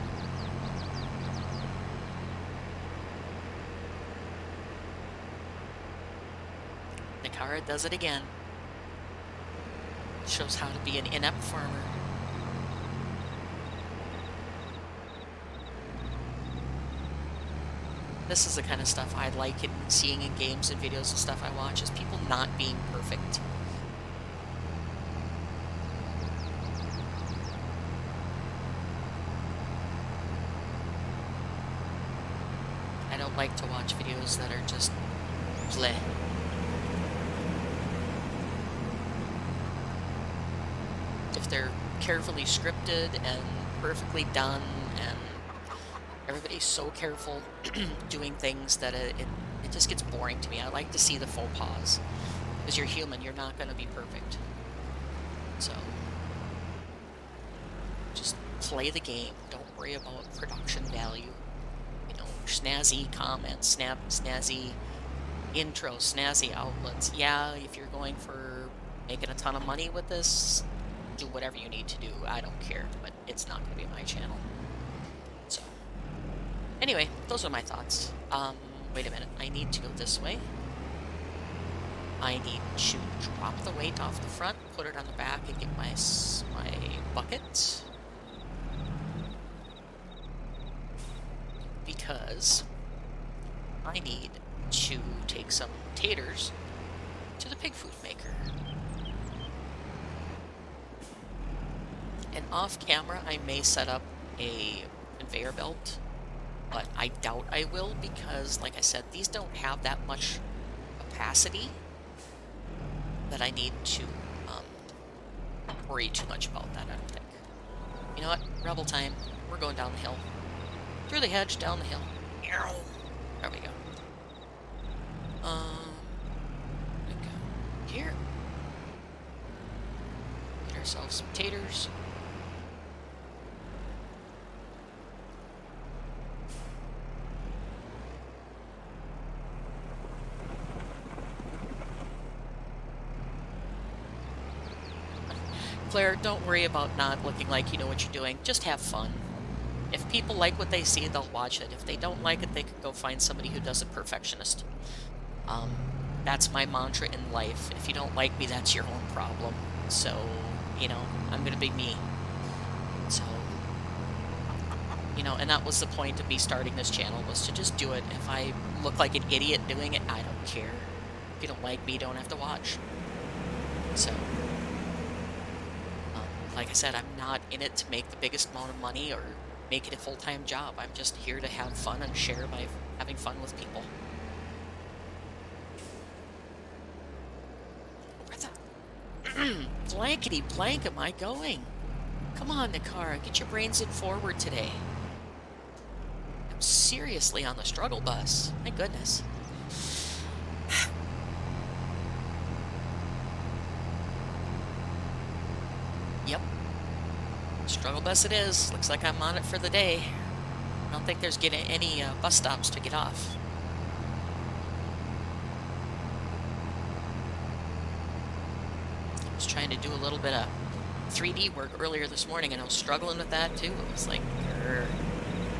Nakara does it again. Shows how to be an inept farmer. This is the kind of stuff I like in seeing in games and videos and stuff I watch, is people not being perfect. I don't like to watch videos that are just bleh. If they're carefully scripted and perfectly done, and everybody's so careful doing things that it just gets boring to me. I like to see the faux pas. Because you're human, you're not going to be perfect. So, just play the game. Don't worry about production value. You know, snazzy comments, snazzy intro, snazzy outlets. Yeah, if you're going for making a ton of money with this, do whatever you need to do. I don't care, but it's not going to be my channel. So, anyway, those are my thoughts. Wait a minute. I need to go this way. I need to drop the weight off the front, put it on the back, and get my bucket. Because I need to take some taters to the pig food maker. And off camera, I may set up a conveyor belt, but I doubt I will because, like I said, these don't have that much capacity that I need to worry too much about that, I don't think. You know what? Rebel time. We're going down the hill. through the hedge, down the hill. There we go. Go here. Get ourselves some taters. Claire, don't worry about not looking like you know what you're doing. Just have fun. If people like what they see, they'll watch it. If they don't like it, they could go find somebody who does it perfectionist. That's my mantra in life. If you don't like me, that's your own problem. So, you know, I'm going to be me. So, you know, and that was the point of me starting this channel, was to just do it. If I look like an idiot doing it, I don't care. If you don't like me, you don't have to watch. So, like I said, I'm not in it to make the biggest amount of money or make it a full-time job. I'm just here to have fun and share by having fun with people. Where the blankety blank am I going? Come on, Nakara, get your brains in forward today. I'm seriously on the struggle bus. My goodness. Yep. Struggle bus it is. Looks like I'm on it for the day. I don't think there's getting any bus stops to get off. I was trying to do a little bit of 3D work earlier this morning, and I was struggling with that too. It was like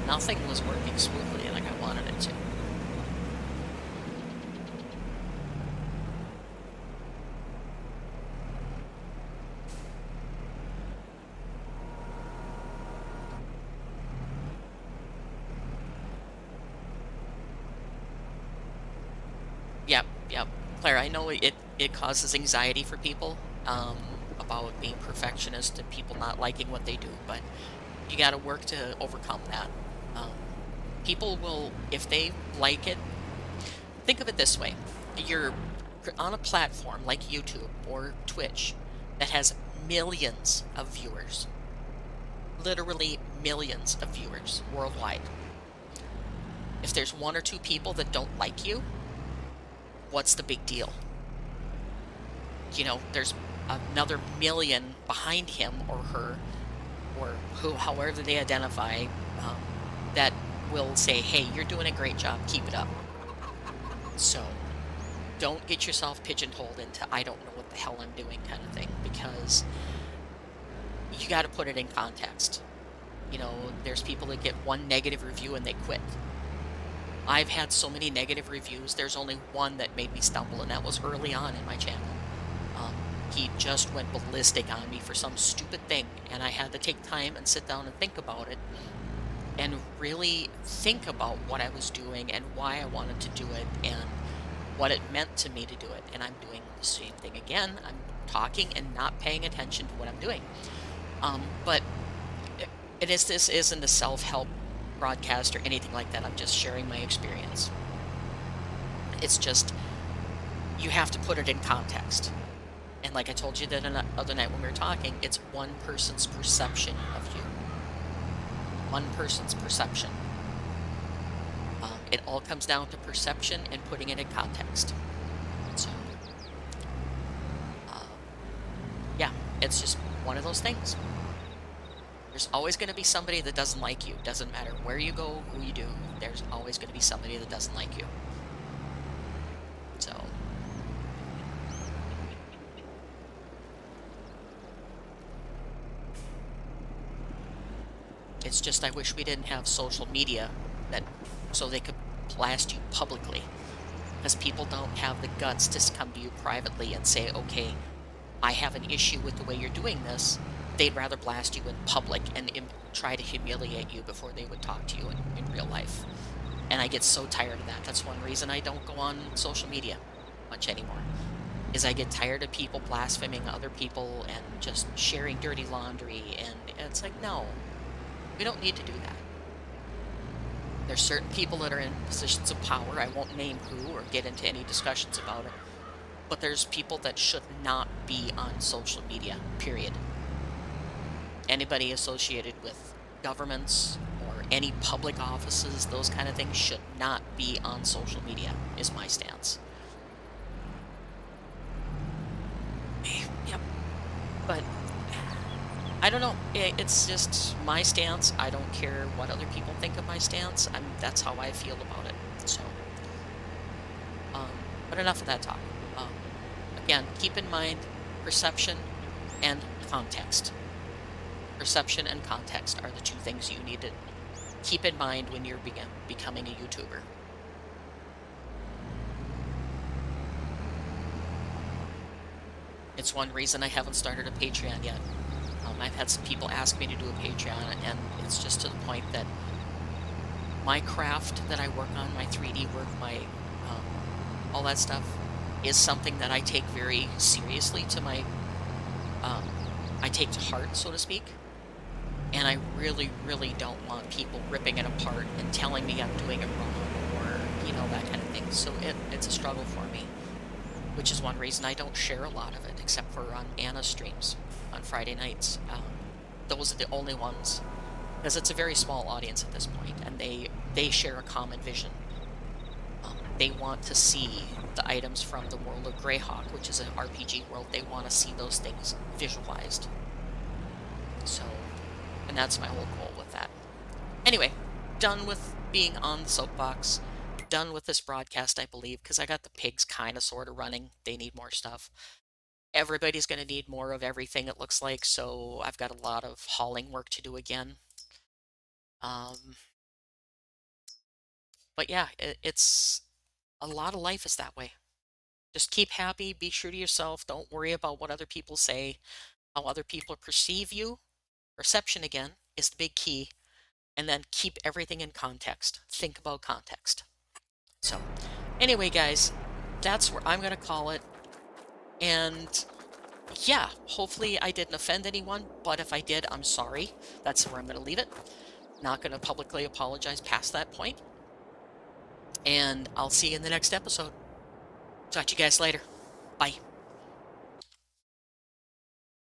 nothing was working smoothly like I wanted it to. Yep. Claire, I know it causes anxiety for people about being perfectionist and people not liking what they do, but you got to work to overcome that. People will, if they like it, think of it this way. You're on a platform like YouTube or Twitch that has millions of viewers. Literally millions of viewers worldwide. If there's one or two people that don't like you, what's the big deal? You know, there's another million behind him or her, or who, however they identify, that will say, hey, you're doing a great job, keep it up. So don't get yourself pigeonholed into I don't know what the hell I'm doing kind of thing, because you got to put it in context. You know, there's people that get one negative review and they quit. I've had so many negative reviews. There's only one that made me stumble, and that was early on in my channel. He just went ballistic on me for some stupid thing, and I had to take time and sit down and think about it, and really think about what I was doing and why I wanted to do it and what it meant to me to do it. And I'm doing the same thing again. I'm talking and not paying attention to what I'm doing. But this isn't a self-help broadcast or anything like that. I'm just sharing my experience. It's just, you have to put it in context. And like I told you the other night when we were talking, it's one person's perception of you. One person's perception. It all comes down to perception and putting it in context. So, yeah, it's just one of those things. There's always going to be somebody that doesn't like you. Doesn't matter where you go, who you do. There's always going to be somebody that doesn't like you. So, it's just I wish we didn't have social media so they could blast you publicly, because people don't have the guts to come to you privately and say, okay, I have an issue with the way you're doing this. They'd rather blast you in public and try to humiliate you before they would talk to you in real life. And I get so tired of that. That's one reason I don't go on social media much anymore, is I get tired of people blaspheming other people and just sharing dirty laundry. And it's like, no, we don't need to do that. There's certain people that are in positions of power. I won't name who or get into any discussions about it. But there's people that should not be on social media, period. Anybody associated with governments or any public offices, those kind of things should not be on social media, is my stance. Yep. But I don't know. It's just my stance. I don't care what other people think of my stance. That's how I feel about it. So, um, but enough of that talk. Um, Again, keep in mind perception and context. Perception and context are the two things you need to keep in mind when you're becoming a YouTuber. It's one reason I haven't started a Patreon yet. I've had some people ask me to do a Patreon, and it's just to the point that my craft that I work on, my 3D work, my all that stuff, is something that I take very seriously to I take to heart, so to speak. And I really, really don't want people ripping it apart and telling me I'm doing it wrong, or, that kind of thing. So it's a struggle for me, which is one reason I don't share a lot of it, except for on Anna's streams on Friday nights. Those are the only ones, because it's a very small audience at this point, and they share a common vision. They want to see the items from the world of Greyhawk, which is an RPG world. They want to see those things visualized. So, and that's my whole goal with that. Anyway, done with being on the soapbox. Done with this broadcast, I believe, because I got the pigs kind of sort of running. They need more stuff. Everybody's going to need more of everything, it looks like, so I've got a lot of hauling work to do again. But yeah, it's a lot of life is that way. Just keep happy, be true to yourself, don't worry about what other people say, how other people perceive you. Perception, again, is the big key. And then keep everything in context. Think about context. So, anyway, guys, that's where I'm going to call it. And yeah, hopefully I didn't offend anyone, but if I did, I'm sorry. That's where I'm going to leave it. Not going to publicly apologize past that point. And I'll see you in the next episode. Talk to you guys later. Bye.